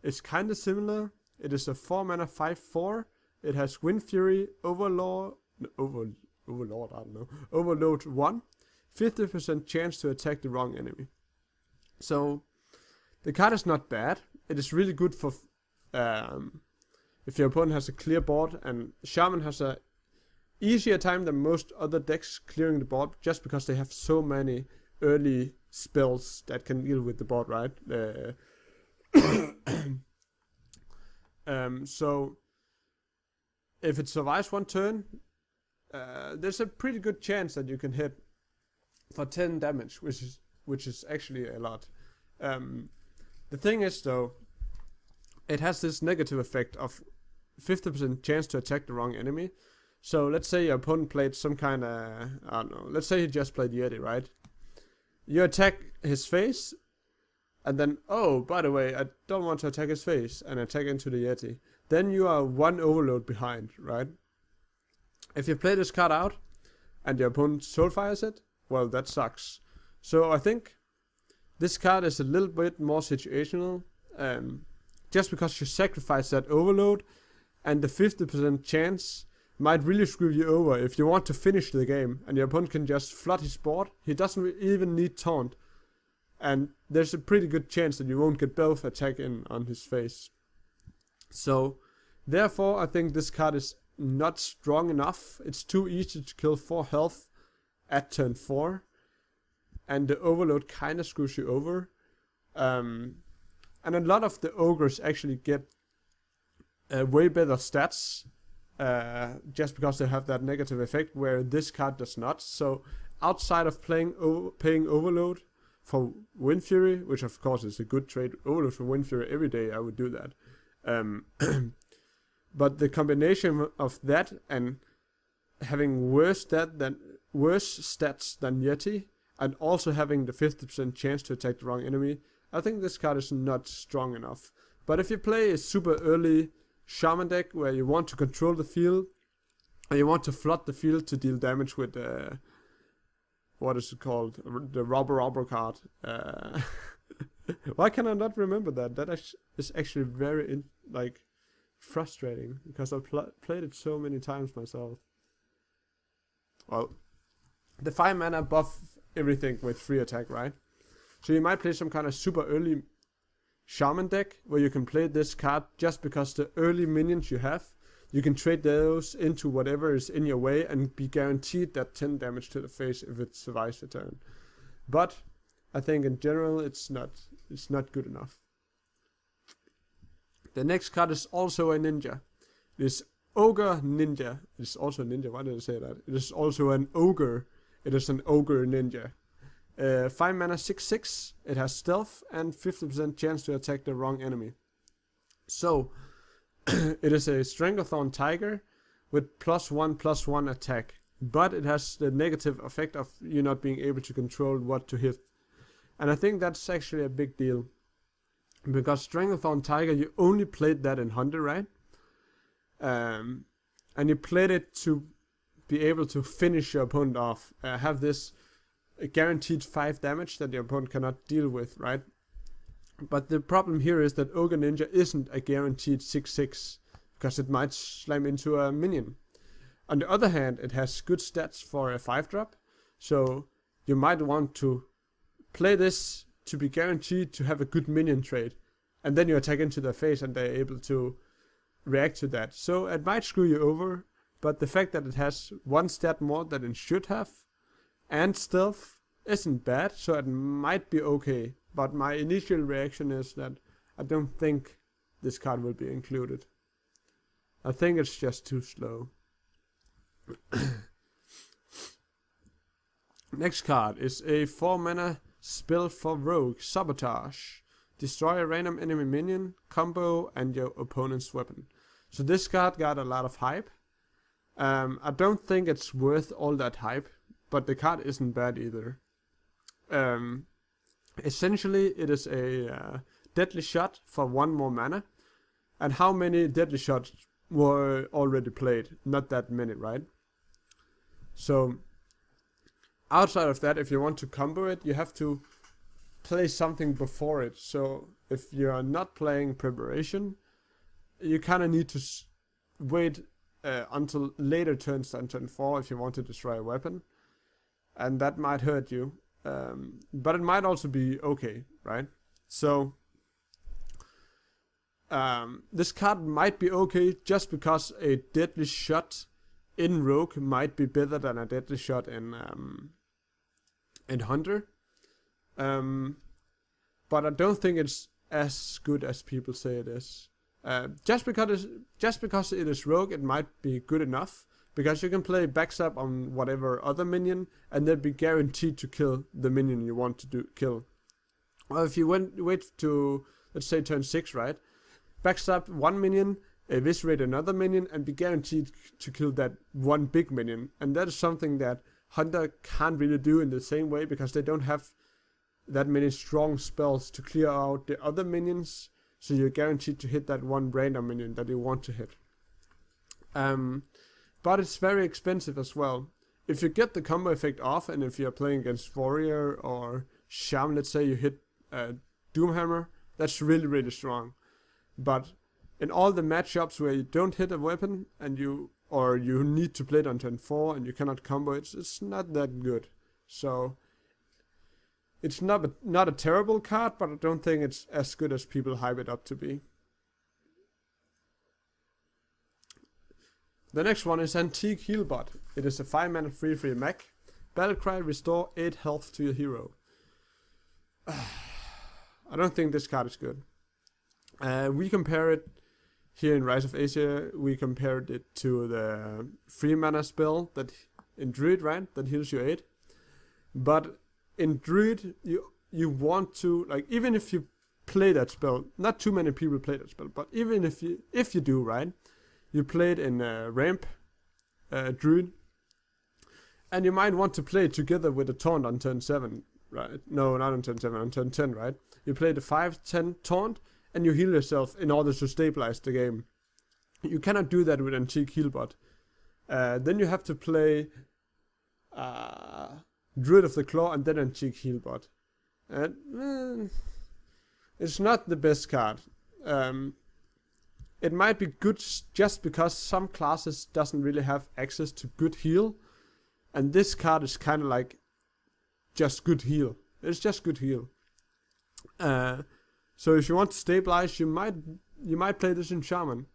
is kind of similar. It is a 4-mana 5/4. It has Wind Fury, Overlord 1, 50% chance to attack the wrong enemy. So the card is not bad. It is really good for if your opponent has a clear board, and Shaman has a easier time than most other decks clearing the board, just because they have so many early spells that can deal with the board, right? So if it survives 1 turn, there's a pretty good chance that you can hit for 10 damage, which is actually a lot. The thing is though, it has this negative effect of 50% chance to attack the wrong enemy. So let's say your opponent played some kind of, I don't know, let's say he just played Yeti, right? You attack his face, and then, oh, by the way, I don't want to attack his face, and attack into the Yeti. Then you are one overload behind, right? If you play this card out, and your opponent soulfires it, well, that sucks. So I think this card is a little bit more situational, just because you sacrifice that overload, and the 50% chance might really screw you over if you want to finish the game, and your opponent can just flood his board. He doesn't even need taunt, and there's a pretty good chance that you won't get both attack in on his face. So, therefore, I think this card is not strong enough. It's too easy to kill 4 health at turn 4, and the overload kind of screws you over. And a lot of the ogres actually get way better stats, just because they have that negative effect, where this card does not. So outside of paying overload for Wind Fury, which of course is a good trade, overload for Wind Fury every day, I would do that. But the combination of that and having worse stats than Yeti, and also having the 50% chance to attack the wrong enemy, I think this card is not strong enough. But if you play a super early Shaman deck where you want to control the field, and you want to flood the field to deal damage with what is it called? The Robber card. Why can I not remember that? That is actually very frustrating, because I played it so many times myself. Well, the 5 mana buff everything with free attack, right? So you might play some kind of super early Shaman deck where you can play this card just because the early minions you have, you can trade those into whatever is in your way and be guaranteed that 10 damage to the face if it survives the turn. But I think in general it's not good enough. The next card is also a ninja. It is Ogre Ninja. It is also a ninja. Why did I say that? It is also an ogre. It is an ogre ninja. 5 mana 6/6. It has stealth and 50% chance to attack the wrong enemy. So it is a Stranglethorn Tiger with +1/+1 attack, but it has the negative effect of you not being able to control what to hit. And I think that's actually a big deal, because Stranglethorn Tiger, you only played that in Hunter, right? And you played it to be able to finish your opponent off, have this guaranteed 5 damage that your opponent cannot deal with, right? But the problem here is that Ogre Ninja isn't a guaranteed 6/6, because it might slam into a minion. On the other hand, it has good stats for a 5-drop, so you might want to play this to be guaranteed to have a good minion trade, and then you attack into their face and they're able to react to that. So it might screw you over, but the fact that it has 1 stat more than it should have, and stealth, isn't bad, so it might be okay. But my initial reaction is that I don't think this card will be included. I think it's just too slow. Next card is a 4 mana spell for Rogue, Sabotage. Destroy a random enemy minion, combo, and your opponent's weapon. So this card got a lot of hype. I don't think it's worth all that hype, but the card isn't bad either. Essentially, it is a deadly shot for 1 more mana. And how many deadly shots were already played? Not that many, right? So, outside of that, if you want to combo it, you have to play something before it. So, if you are not playing Preparation, you kind of need to wait until later turns than turn 4 if you want to destroy a weapon. And that might hurt you. But it might also be okay, right? So this card might be okay just because a deadly shot in Rogue might be better than a deadly shot in Hunter. But I don't think it's as good as people say it is. Just because it is Rogue, it might be good enough, because you can play backstab on whatever other minion and then be guaranteed to kill the minion you want to kill. Or if you wait to, let's say, turn 6, right? Backstab one minion, eviscerate another minion, and be guaranteed to kill that one big minion. And that is something that Hunter can't really do in the same way, because they don't have that many strong spells to clear out the other minions. So you're guaranteed to hit that one random minion that you want to hit. But it's very expensive as well. If you get the combo effect off, and if you're playing against Warrior or Shaman, let's say you hit Doomhammer, that's really, really strong. But in all the matchups where you don't hit a weapon, and you need to play it on turn 4 and you cannot combo, it's not that good. So it's not a terrible card, but I don't think it's as good as people hype it up to be. The next one is Antique Healbot. It is a 5-mana 3/3 mech. Battlecry, restore 8 health to your hero. I don't think this card is good. We compare it here in Rise of Asia. We compared it to the 3-mana spell that in Druid, right? That heals you 8. But in Druid, you want to, like, even if you play that spell, not too many people play that spell, but even if you do, right? You play it in Ramp Druid, and you might want to play it together with a Taunt on turn 7, right? No, not on turn 7, on turn 10, right? You play the 5/10 Taunt, and you heal yourself in order to stabilize the game. You cannot do that with Antique Healbot. Then you have to play Druid of the Claw and then Antique Healbot. And it's not the best card. It might be good just because some classes doesn't really have access to good heal, and this card is kind of like just good heal. It's just good heal. So if you want to stabilize, you might play this in Shaman.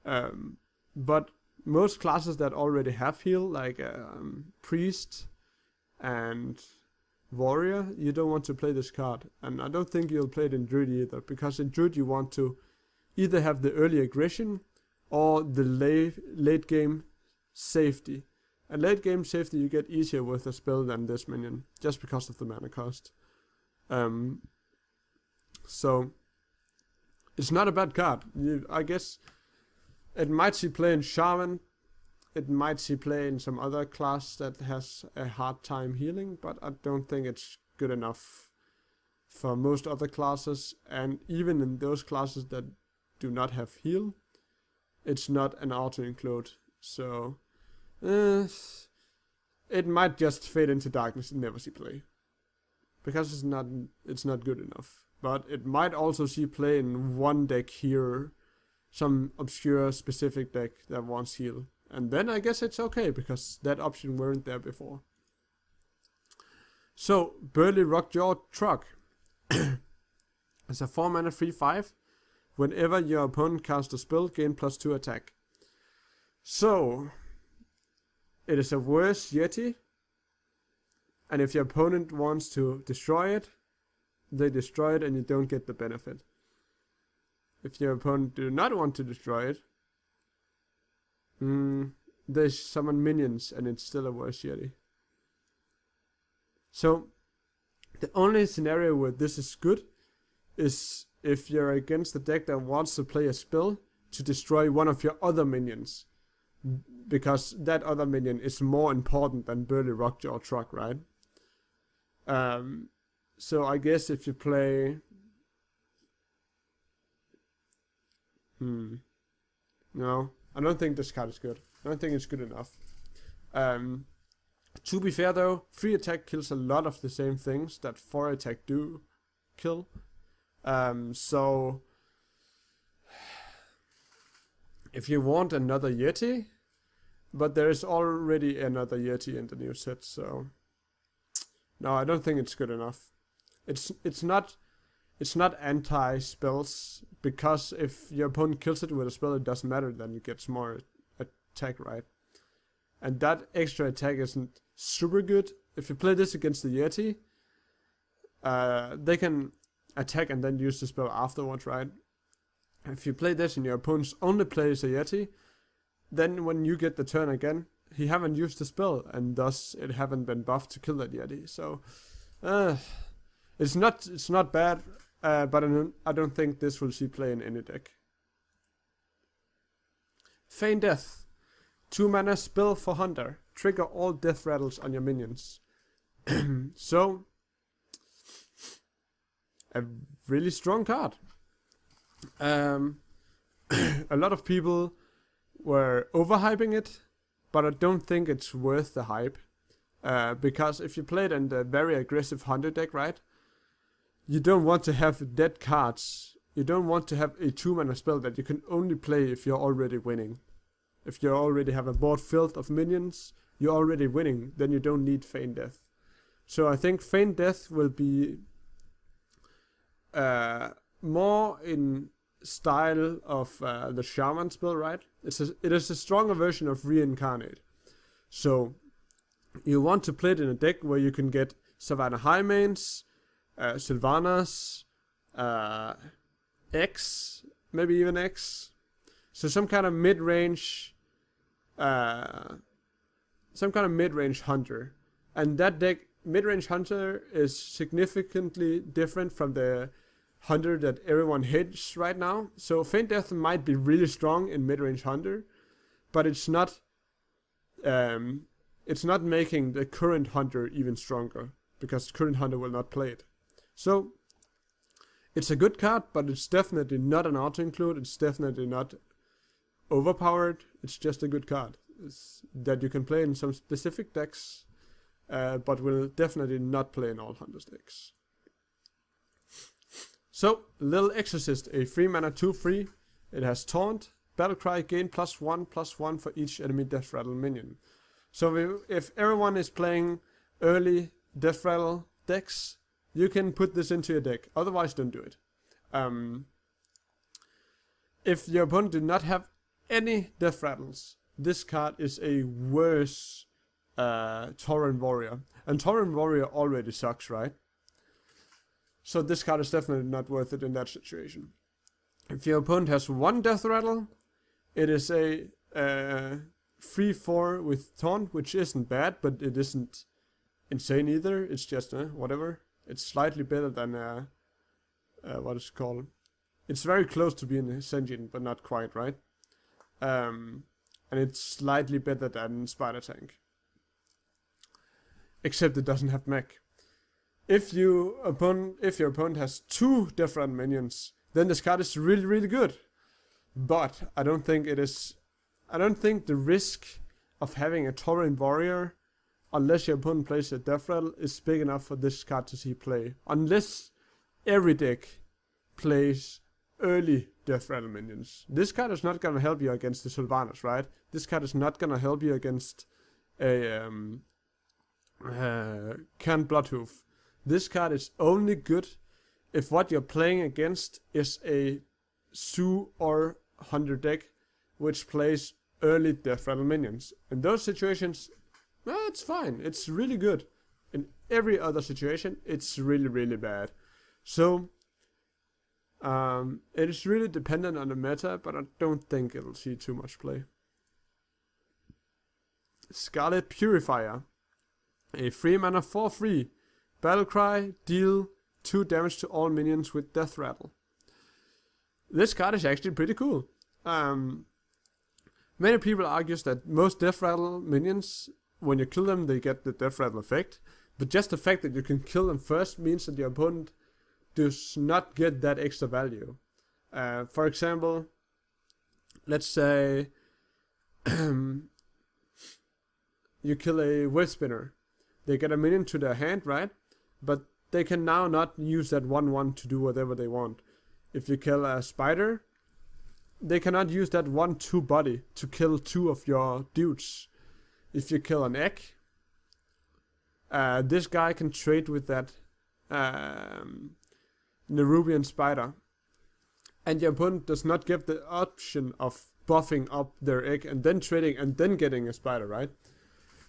But most classes that already have heal, like Priest and Warrior, you don't want to play this card. And I don't think you'll play it in Druid either, because in Druid you want to either have the early aggression or the late game safety. And late game safety you get easier with a spell than this minion, just because of the mana cost. So it's not a bad card. I guess it might see play in Shaman. It might see play in some other class that has a hard time healing, but I don't think it's good enough for most other classes. And even in those classes that do not have heal, it's not an auto-include. So it might just fade into darkness and never see play, because it's not good enough. But it might also see play in one deck here, some obscure specific deck that wants heal. And then I guess it's okay, because that option weren't there before. So, Burly Rockjaw Truck. It's a 4-mana 3/5. Whenever your opponent casts a spell, gain +2 attack. So, it is a worse Yeti. And if your opponent wants to destroy it, they destroy it and you don't get the benefit. If your opponent do not want to destroy it, they summon minions and it's still a worse Yeti. So, the only scenario where this is good is if you're against the deck that wants to play a spell to destroy one of your other minions, because that other minion is more important than Burly Rockjaw Truck, right? So I guess if you play... No, I don't think this card is good. I don't think it's good enough. To be fair though, 3 attack kills a lot of the same things that 4 attack do kill. So if you want another Yeti, but there is already another Yeti in the new set, so no, I don't think it's good enough. It's not anti spells, because if your opponent kills it with a spell, it doesn't matter, then it gets more attack, right? And that extra attack isn't super good. If you play this against the Yeti, they can attack and then use the spell afterwards, right? If you play this and your opponent only plays a Yeti, then when you get the turn again, he haven't used the spell, and thus it haven't been buffed to kill that Yeti. So It's not bad, but I don't think this will see play in any deck. Feign Death. 2 mana spell for Hunter. Trigger all death rattles on your minions. So, a really strong card. A lot of people were overhyping it, but I don't think it's worth the hype. Because if you play it in the very aggressive Hunter deck, right? You don't want to have dead cards. You don't want to have a 2 mana spell that you can only play if you're already winning. If you already have a board filled of minions, you're already winning, then you don't need Feign Death. So I think Feign Death will be more in style of the Shaman spell, right? It is a stronger version of Reincarnate. So you want to play it in a deck where you can get Savannah Highmanes, Sylvanas, X, maybe even X. So some kind of mid-range hunter. And that deck, mid-range hunter, is significantly different from the hunter that everyone hates right now. So Feign Death might be really strong in mid-range hunter, but it's not making the current hunter even stronger, because the current hunter will not play it. So it's a good card, but it's definitely not an auto-include. It's definitely not overpowered. It's just a good card that you can play in some specific decks, but will definitely not play in all Hunters decks. So, Little Exorcist, a 3 mana 2/3. It has Taunt, Battlecry, gain +1/+1 for each enemy Death Rattle minion. So if everyone is playing early Death Rattle decks, you can put this into your deck. Otherwise, don't do it. If your opponent do not have any Death Rattles, this card is a worse Tauren Warrior. And Tauren Warrior already sucks, right? So this card is definitely not worth it in that situation. If your opponent has 1 Death Rattle, it is a 3/4 with Taunt, which isn't bad, but it isn't insane either. It's just whatever. It's slightly better than what is it called? It's very close to being a Sentient, but not quite, right? And it's slightly better than Spider Tank. Except it doesn't have mech. If your opponent has 2 different minions, then this card is really, really good. But I don't think the risk of having a Tauren Warrior, unless your opponent plays a Death Rattle, is big enough for this card to see play. Unless every deck plays early Death Rattle minions. This card is not gonna help you against the Sylvanas, right? This card is not gonna help you against a Canned Bloodhoof. This card is only good if what you're playing against is a Zoo or Hunter deck which plays early Death Rattle minions. In those situations, well, it's fine. It's really good. In every other situation, it's really, really bad. So, it is really dependent on the meta, but I don't think it'll see too much play. Scarlet Purifier. A 3 mana 4/3. Battlecry, deal 2 damage to all minions with Death Rattle. This card is actually pretty cool. Many people argue that most Death Rattle minions, when you kill them, they get the Death Rattle effect. But just the fact that you can kill them first means that your opponent does not get that extra value. For example, let's say you kill a Web Spinner. They get a minion to their hand, right? But they can now not use that 1/1 to do whatever they want. If you kill a Spider, they cannot use that 1/2 body to kill 2 of your dudes. If you kill an egg, this guy can trade with that Nerubian Spider. And your opponent does not give the option of buffing up their egg and then trading and then getting a Spider, right?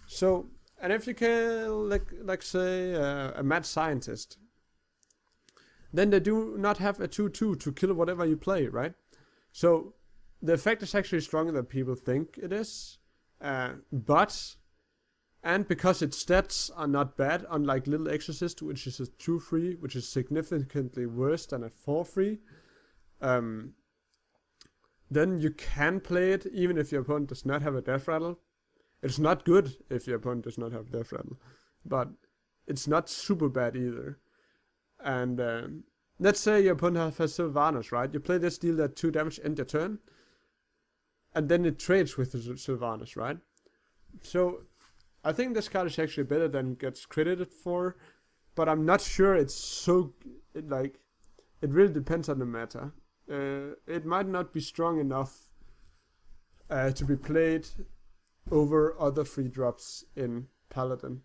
So, and if you kill, like say, a mad scientist, then they do not have a 2/2 to kill whatever you play, right? So, the effect is actually stronger than people think it is. But And because its stats are not bad, unlike Little Exorcist, which is a 2-3, which is significantly worse than a 4-3, then you can play it even if your opponent does not have a death rattle. It's not good if your opponent does not have death rattle, but it's not super bad either. And let's say your opponent has Sylvanas, right? You play this, deal that 2 damage, end your turn, and then it trades with the Sylvanas, right? So I think this card is actually better than it gets credited for, but I'm not sure it's so, it really depends on the meta. It might not be strong enough to be played over other free drops in Paladin.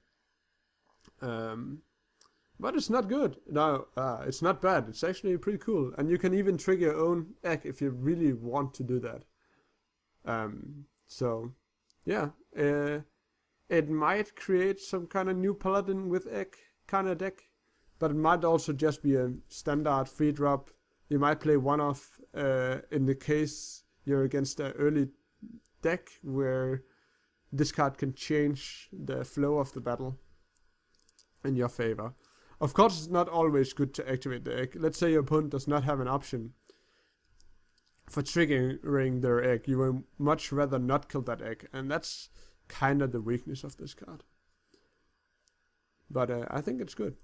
But it's not good. No, it's not bad. It's actually pretty cool. And you can even trigger your own egg if you really want to do that. So, yeah. It might create some kind of new Paladin with egg kind of deck. But it might also just be a standard free drop. You might play one-off in the case you're against an early deck where this card can change the flow of the battle in your favor. Of course, it's not always good to activate the egg. Let's say your opponent does not have an option for triggering their egg. You would much rather not kill that egg, and that's kind of the weakness of this card. But I think it's good.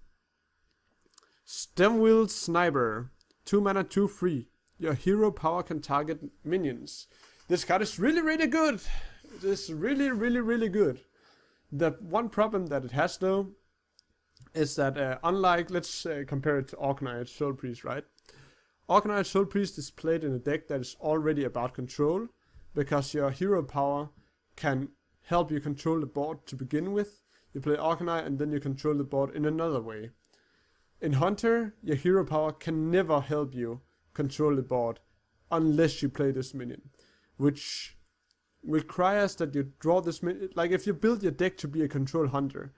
Stemwheel Sniper. 2 mana, 2/3. Your hero power can target minions. This card is really, really good. It is really, really, really good. The one problem that it has, though, is that unlike, let's compare it to Orkneyed Soul Priest, right? Orkneyed Soul Priest is played in a deck that is already about control, because your hero power can help you control the board to begin with. You play Orkney and then you control the board in another way. In Hunter, your hero power can never help you control the board unless you play this minion, which requires that you draw this minion. Like if you build your deck to be a control hunter,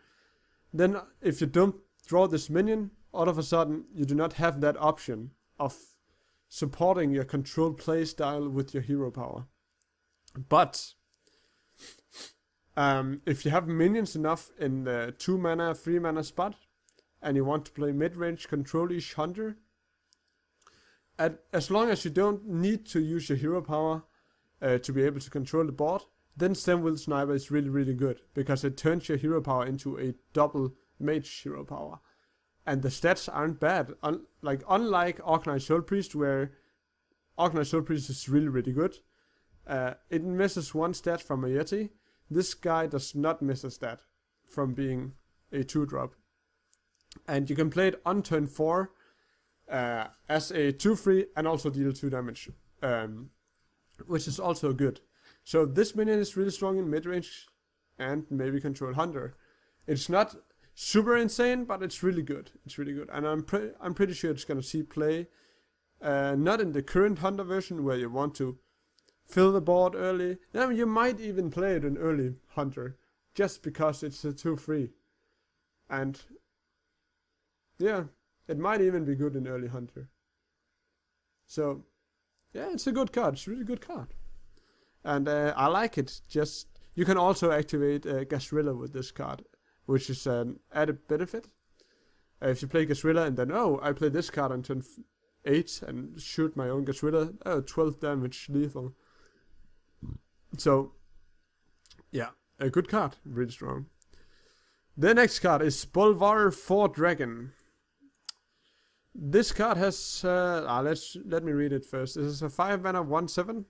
then if you don't draw this minion, all of a sudden you do not have that option of supporting your control play style with your hero power. But if you have minions enough in the 2 mana, 3 mana spot, and you want to play mid-range control-ish hunter, as long as you don't need to use your hero power to be able to control the board, then Stemwheel Sniper is really, really good, because it turns your hero power into a double mage hero power. And the stats aren't bad. Unlike Orkney Soul Priest, where Orkney Soul Priest is really, really good, it misses 1 stat from a Yeti. This guy does not miss a stat from being a 2-drop. And you can play it on turn 4 as a 2/3 and also deal 2 damage, which is also good. So this minion is really strong in mid-range and maybe control hunter. It's not super insane, but it's really good. It's really good, and I'm pretty sure it's gonna see play. Not in the current hunter version where you want to fill the board early. I mean, you might even play it in early hunter just because it's a 2/3, and yeah, it might even be good in early hunter. So yeah, it's a good card. It's a really good card, and I like it. Just you can also activate Gasrilla with this card, which is an added benefit. If you play Gasrilla and then I play this card on turn 8 and shoot my own Gasrilla, 12 damage lethal. So yeah, a good card, really strong. The next card is Bolvar 4 Dragon. This card has, let me read it first. This is a 5 mana 1/7.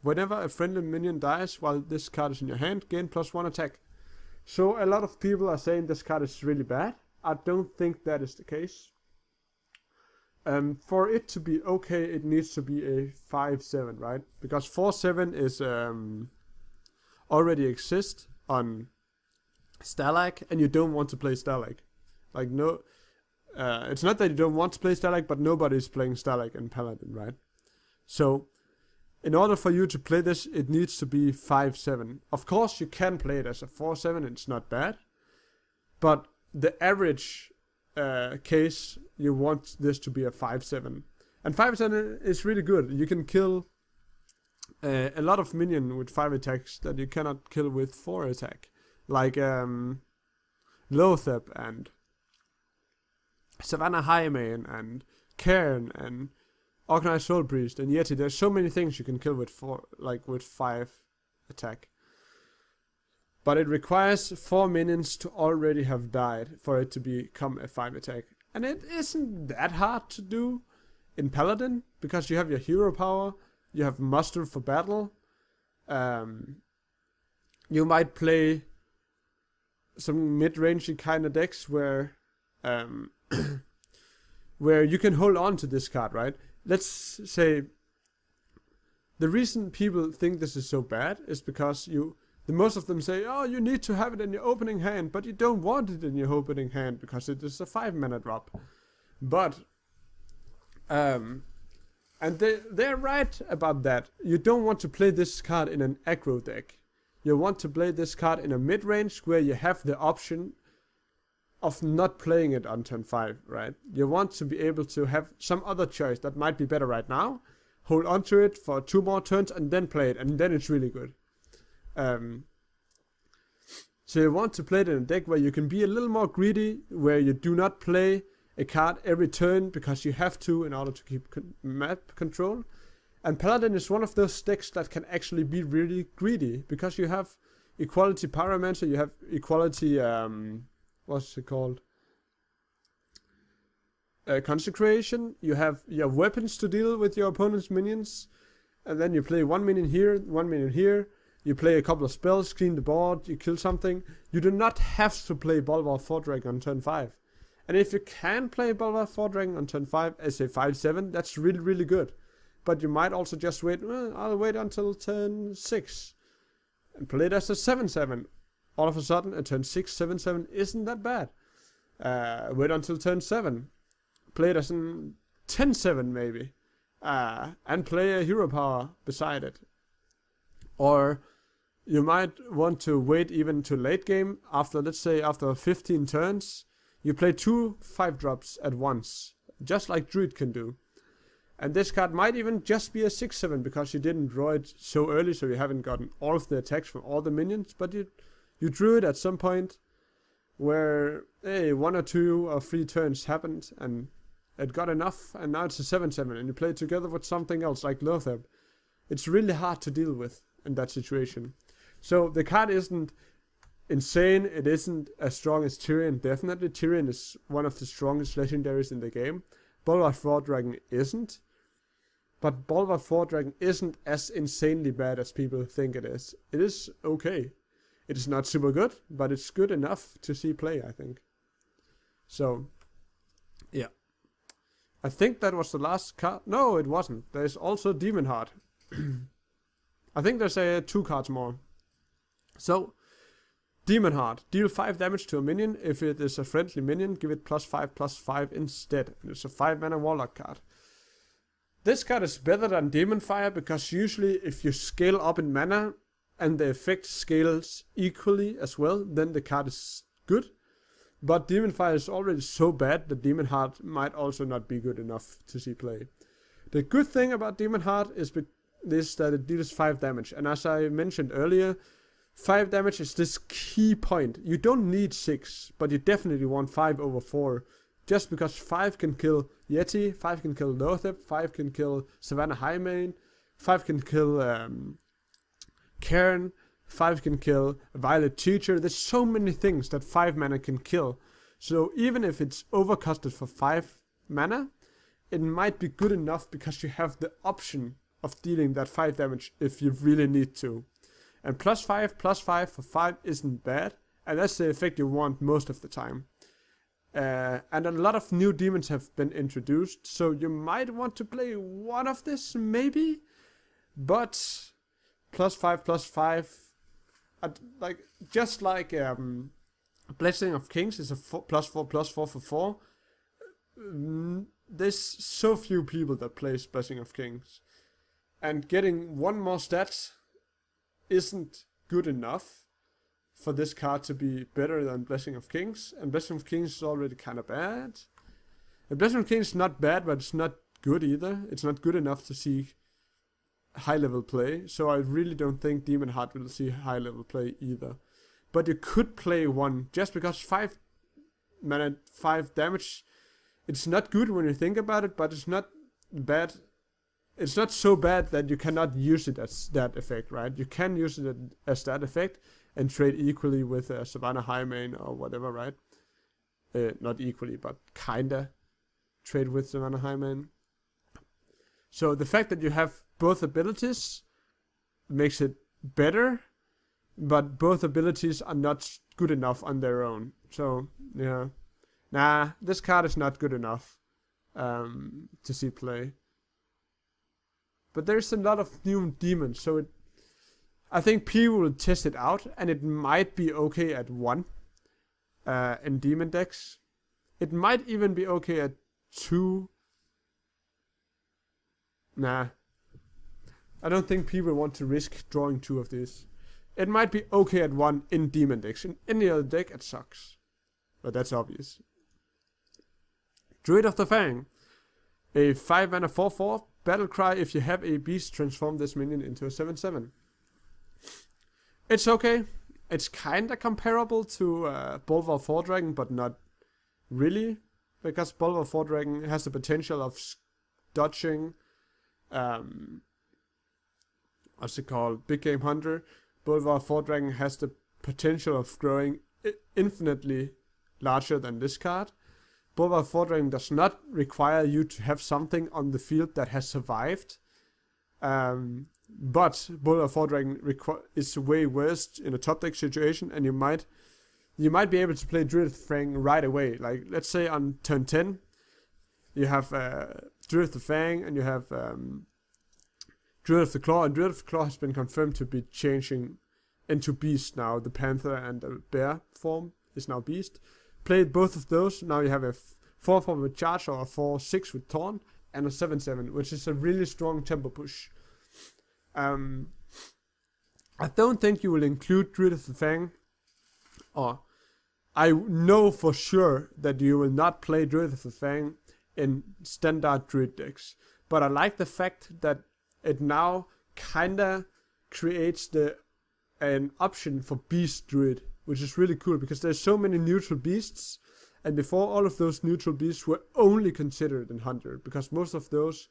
Whenever a friendly minion dies while this card is in your hand, gain +1 attack. So a lot of people are saying this card is really bad. I don't think that is the case. For it to be okay, it needs to be a 5/7, right? Because 4/7 is already exist on Stalag, and you don't want to play Stalag. Like no. It's not that you don't want to play Stalag, but nobody's playing Stalag in Paladin, right? So, in order for you to play this, it needs to be 5/7. Of course, you can play it as a 4/7, it's not bad. But the average case, you want this to be a 5/7. And 5/7 is really good. You can kill a lot of minion with 5 attacks that you cannot kill with 4 attack. like Lothep and Savannah Highmane and Cairn and Organized Soul Priest and Yeti. There's so many things you can kill with 5 attack. But it requires 4 minions to already have died for it to become a 5 attack. And it isn't that hard to do in Paladin, because you have your hero power, you have muster for battle. You might play some mid-rangey kind of decks where where you can hold on to this card, right? Let's say the reason people think this is so bad is because most of them say, oh, you need to have it in your opening hand, but you don't want it in your opening hand because it is a 5-mana drop. But and they're right about that. You don't want to play this card in an aggro deck. You want to play this card in a mid-range where you have the option of not playing it on turn 5, right? You want to be able to have some other choice that might be better right now, hold on to it for 2 more turns and then play it, and then it's really good. So you want to play it in a deck where you can be a little more greedy, where you do not play a card every turn because you have to in order to keep map control. And Paladin is one of those decks that can actually be really greedy, because you have equality Pyromancer, you have equality what's it called? Consecration. You have your weapons to deal with your opponent's minions, and then you play 1 minion here, 1 minion here. You play a couple of spells, clean the board, you kill something. You do not have to play Bulwark Fordragon on turn 5. And if you can play Bulwark Fordragon on turn 5 as a 5/7, that's really, really good. But you might also just wait, I'll wait until turn 6 and play it as a 7/7. All of a sudden, a turn 6 7/7 isn't that bad. Wait until turn 7. Play it as a 10/7 maybe. And play a hero power beside it. Or you might want to wait even to late game. Let's say after 15 turns, you play 2 5-drops at once, just like Druid can do. And this card might even just be a 6/7 because you didn't draw it so early, so you haven't gotten all of the attacks from all the minions, but you drew it at some point where 1 or 2 or 3 turns happened and it got enough, and now it's a 7/7 and you play it together with something else like Lothep. It's really hard to deal with in that situation. So the card isn't insane, it isn't as strong as Tyrion, definitely. Tyrion is one of the strongest legendaries in the game. Bulwark Fordragon isn't. But Bulwark Fordragon isn't as insanely bad as people think it is. It is okay. It is not super good, but it's good enough to see play, I think. So, yeah. I think that was the last card. No, it wasn't. There's also Demon Heart. I think there's 2 cards more. So, Demon Heart. Deal 5 damage to a minion. If it is a friendly minion, give it +5/+5 instead. And it's a 5-mana Warlock card. This card is better than Demon Fire, because usually if you scale up in mana and the effect scales equally as well, then the card is good. But Demon Fire is already so bad that Demon Heart might also not be good enough to see play. The good thing about Demon Heart is that it deals 5 damage. And as I mentioned earlier, 5 damage is this key point. You don't need 6, but you definitely want 5 over 4. Just because 5 can kill Yeti, 5 can kill Lothep, 5 can kill Savannah Highmane, 5 can kill Cairn, 5 can kill Violet Teacher. There's so many things that 5 mana can kill. So even if it's overcosted for 5 mana, it might be good enough because you have the option of dealing that 5 damage if you really need to. And +5/+5 for 5 isn't bad, and that's the effect you want most of the time. And a lot of new demons have been introduced, so you might want to play one of this, maybe. But +5/+5, just like Blessing of Kings is a +4/+4 for 4. There's so few people that plays Blessing of Kings, and getting one more stat isn't good enough for this card to be better than Blessing of Kings, and Blessing of Kings is already kind of bad. And Blessing of Kings is not bad, but it's not good either. It's not good enough to see high level play, so I really don't think Demon Heart will see high level play either. but you could play 1 just because 5 mana, 5 damage. It's not good when you think about it, but it's not bad. It's not so bad that you cannot use it as that effect, right? You can use it as that effect and trade equally with Savannah Highmane or whatever, right? Not equally, but kinda trade with Savannah Highmane. So the fact that you have both abilities makes it better, but both abilities are not good enough on their own. So, yeah. Nah, this card is not good enough to see play. But there's a lot of new demons, so I think people will test it out, and it might be okay at 1 in demon decks. It might even be okay at 2. Nah. I don't think people want to risk drawing 2 of these. It might be okay at 1 in demon decks. In any other deck, it sucks. But that's obvious. Druid of the Fang. A 5 mana 4/4 battle cry. If you have a beast, transform this minion into a 7/7. It's okay. It's kinda comparable to Bolvar 4 Dragon, but not really. Because Bolvar 4 Dragon has the potential of dodging what's it called? Big Game Hunter. Bolvar 4 Dragon has the potential of growing infinitely larger than this card. Bolvar 4 Dragon does not require you to have something on the field that has survived. But Bolvar 4 Dragon is way worse in a top deck situation, and you might be able to play Druid of the Fang right away. Like, let's say on turn 10, you have Druid of the Fang, and you have Druid of the Claw, and Druid of the Claw has been confirmed to be changing into Beast now. The Panther and the Bear form is now Beast. Play both of those, now you have a 4/4 with Charge, or a 4/6 with Taunt, and a 7/7, which is a really strong tempo push. I don't think you will include Druid of the Fang, or I know for sure that you will not play Druid of the Fang in standard Druid decks. But I like the fact that it now kinda creates an option for Beast Druid, which is really cool because there's so many neutral beasts, and before all of those neutral beasts were only considered in Hunter, because most of those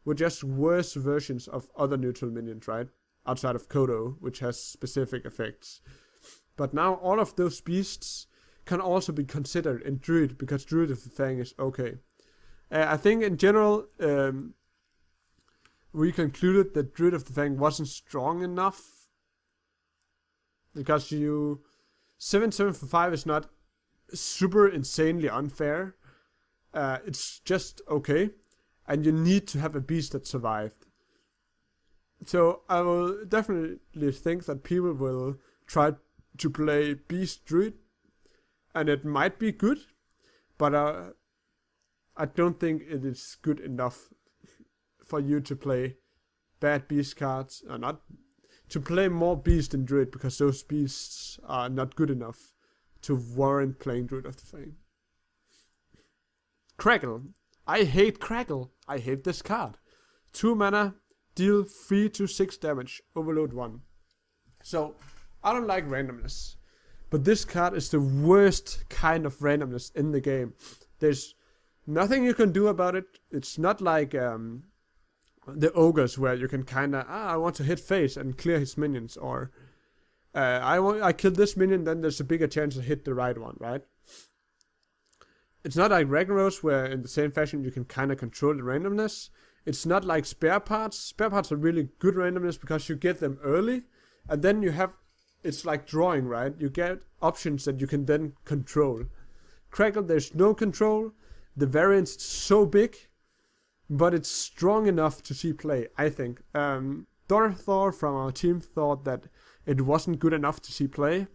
were just worse versions of other neutral minions, right? Outside of Kodo, which has specific effects. But now all of those beasts can also be considered in Druid, because Druid of the Fang is okay. I think in general, we concluded that Druid of the Fang wasn't strong enough, because 7/7 for 5 is not super insanely unfair. It's just okay, and you need to have a beast that survived. So I will definitely think that people will try to play Beast Druid, and it might be good, but I don't think it is good enough for you to play bad beast cards, or not to play more beast in Druid, because those beasts are not good enough to warrant playing Druid of the Fang. Crackle. I hate Crackle. I hate this card. 2 mana, deal 3 to 6 damage, overload 1. So, I don't like randomness, but this card is the worst kind of randomness in the game. There's nothing you can do about it. It's not like the ogres, where you can kinda, I want to hit face and clear his minions, or I kill this minion, then there's a bigger chance to hit the right one, right? It's not like Ragnaros, where in the same fashion you can kinda control the randomness. It's not like spare parts. Spare parts are really good randomness because you get them early, and then you have, it's like drawing, right? You get options that you can then control. Crackle, there's no control. The variance is so big, but it's strong enough to see play, I think. Dorthor from our team thought that it wasn't good enough to see play,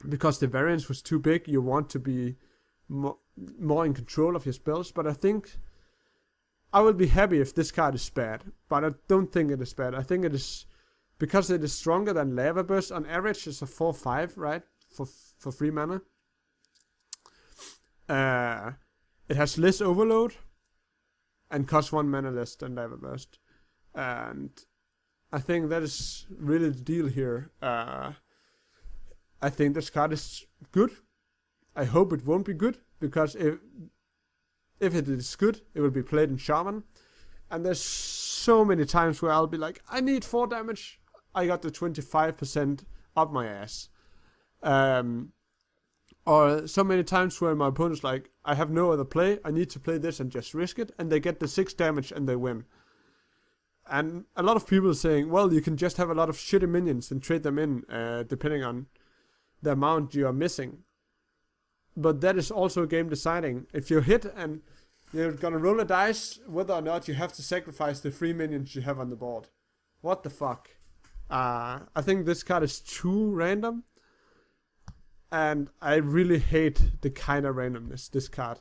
because the variance was too big. You want to be more in control of your spells, but I think I will be happy if this card is bad, but I don't think it is bad. I think it is, because it is stronger than Lava Burst. On average, it's a 4/5, right? For 3 mana. It has less overload, and costs 1 mana less than Lava Burst. And I think that is really the deal here. I think this card is good. I hope it won't be good, because if it is good, it will be played in Shaman. And there's so many times where I'll be like, I need 4 damage. I got the 25% up my ass. Or so many times where my opponent's like, I have no other play, I need to play this and just risk it, and they get the 6 damage and they win. And a lot of people are saying, well, you can just have a lot of shitty minions and trade them in, depending on the amount you are missing. But that is also game deciding. If you hit and you're gonna roll a dice whether or not you have to sacrifice the 3 minions you have on the board. What the fuck? I think this card is too random. And I really hate the kind of randomness this card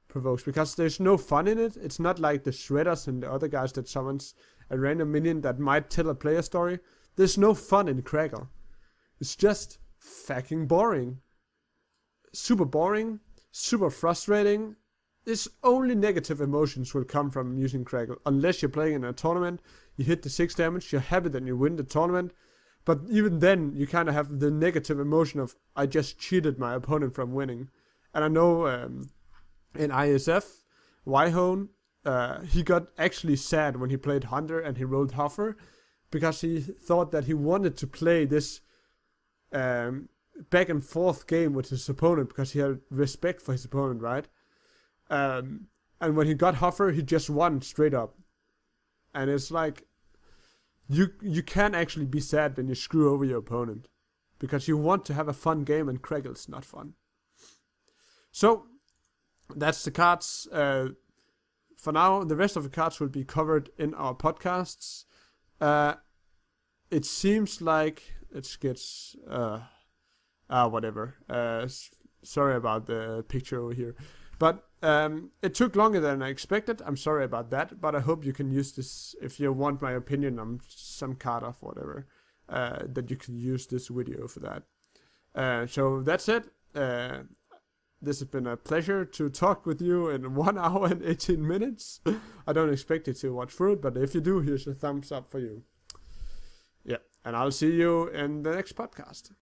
provokes, because there's no fun in it. It's not like the Shredders and the other guys that summons a random minion that might tell a player story. There's no fun in Crackle. It's just fucking boring. Super boring, super frustrating. This only negative emotions will come from using Crackle. Unless you're playing in a tournament, you hit the 6 damage, you're happy that you win the tournament. But even then, you kind of have the negative emotion of, I just cheated my opponent from winning. And I know in ISF, Wyhone, he got actually sad when he played Hunter and he rolled Huffer, because he thought that he wanted to play this back and forth game with his opponent, because he had respect for his opponent, right? And when he got Huffer, he just won straight up. And it's like, you can actually be sad when you screw over your opponent, because you want to have a fun game, and Crackle's not fun. So that's the cards. For now, the rest of the cards will be covered in our podcasts. It seems like it gets whatever. Sorry about the picture over here, but it took longer than I expected. I'm sorry about that, but I hope you can use this if you want my opinion on some card or whatever, that you can use this video for that. So that's it. This has been a pleasure to talk with you in 1 hour and 18 minutes. I don't expect you to watch through it, but if you do, here's a thumbs up for you. Yeah, and I'll see you in the next podcast.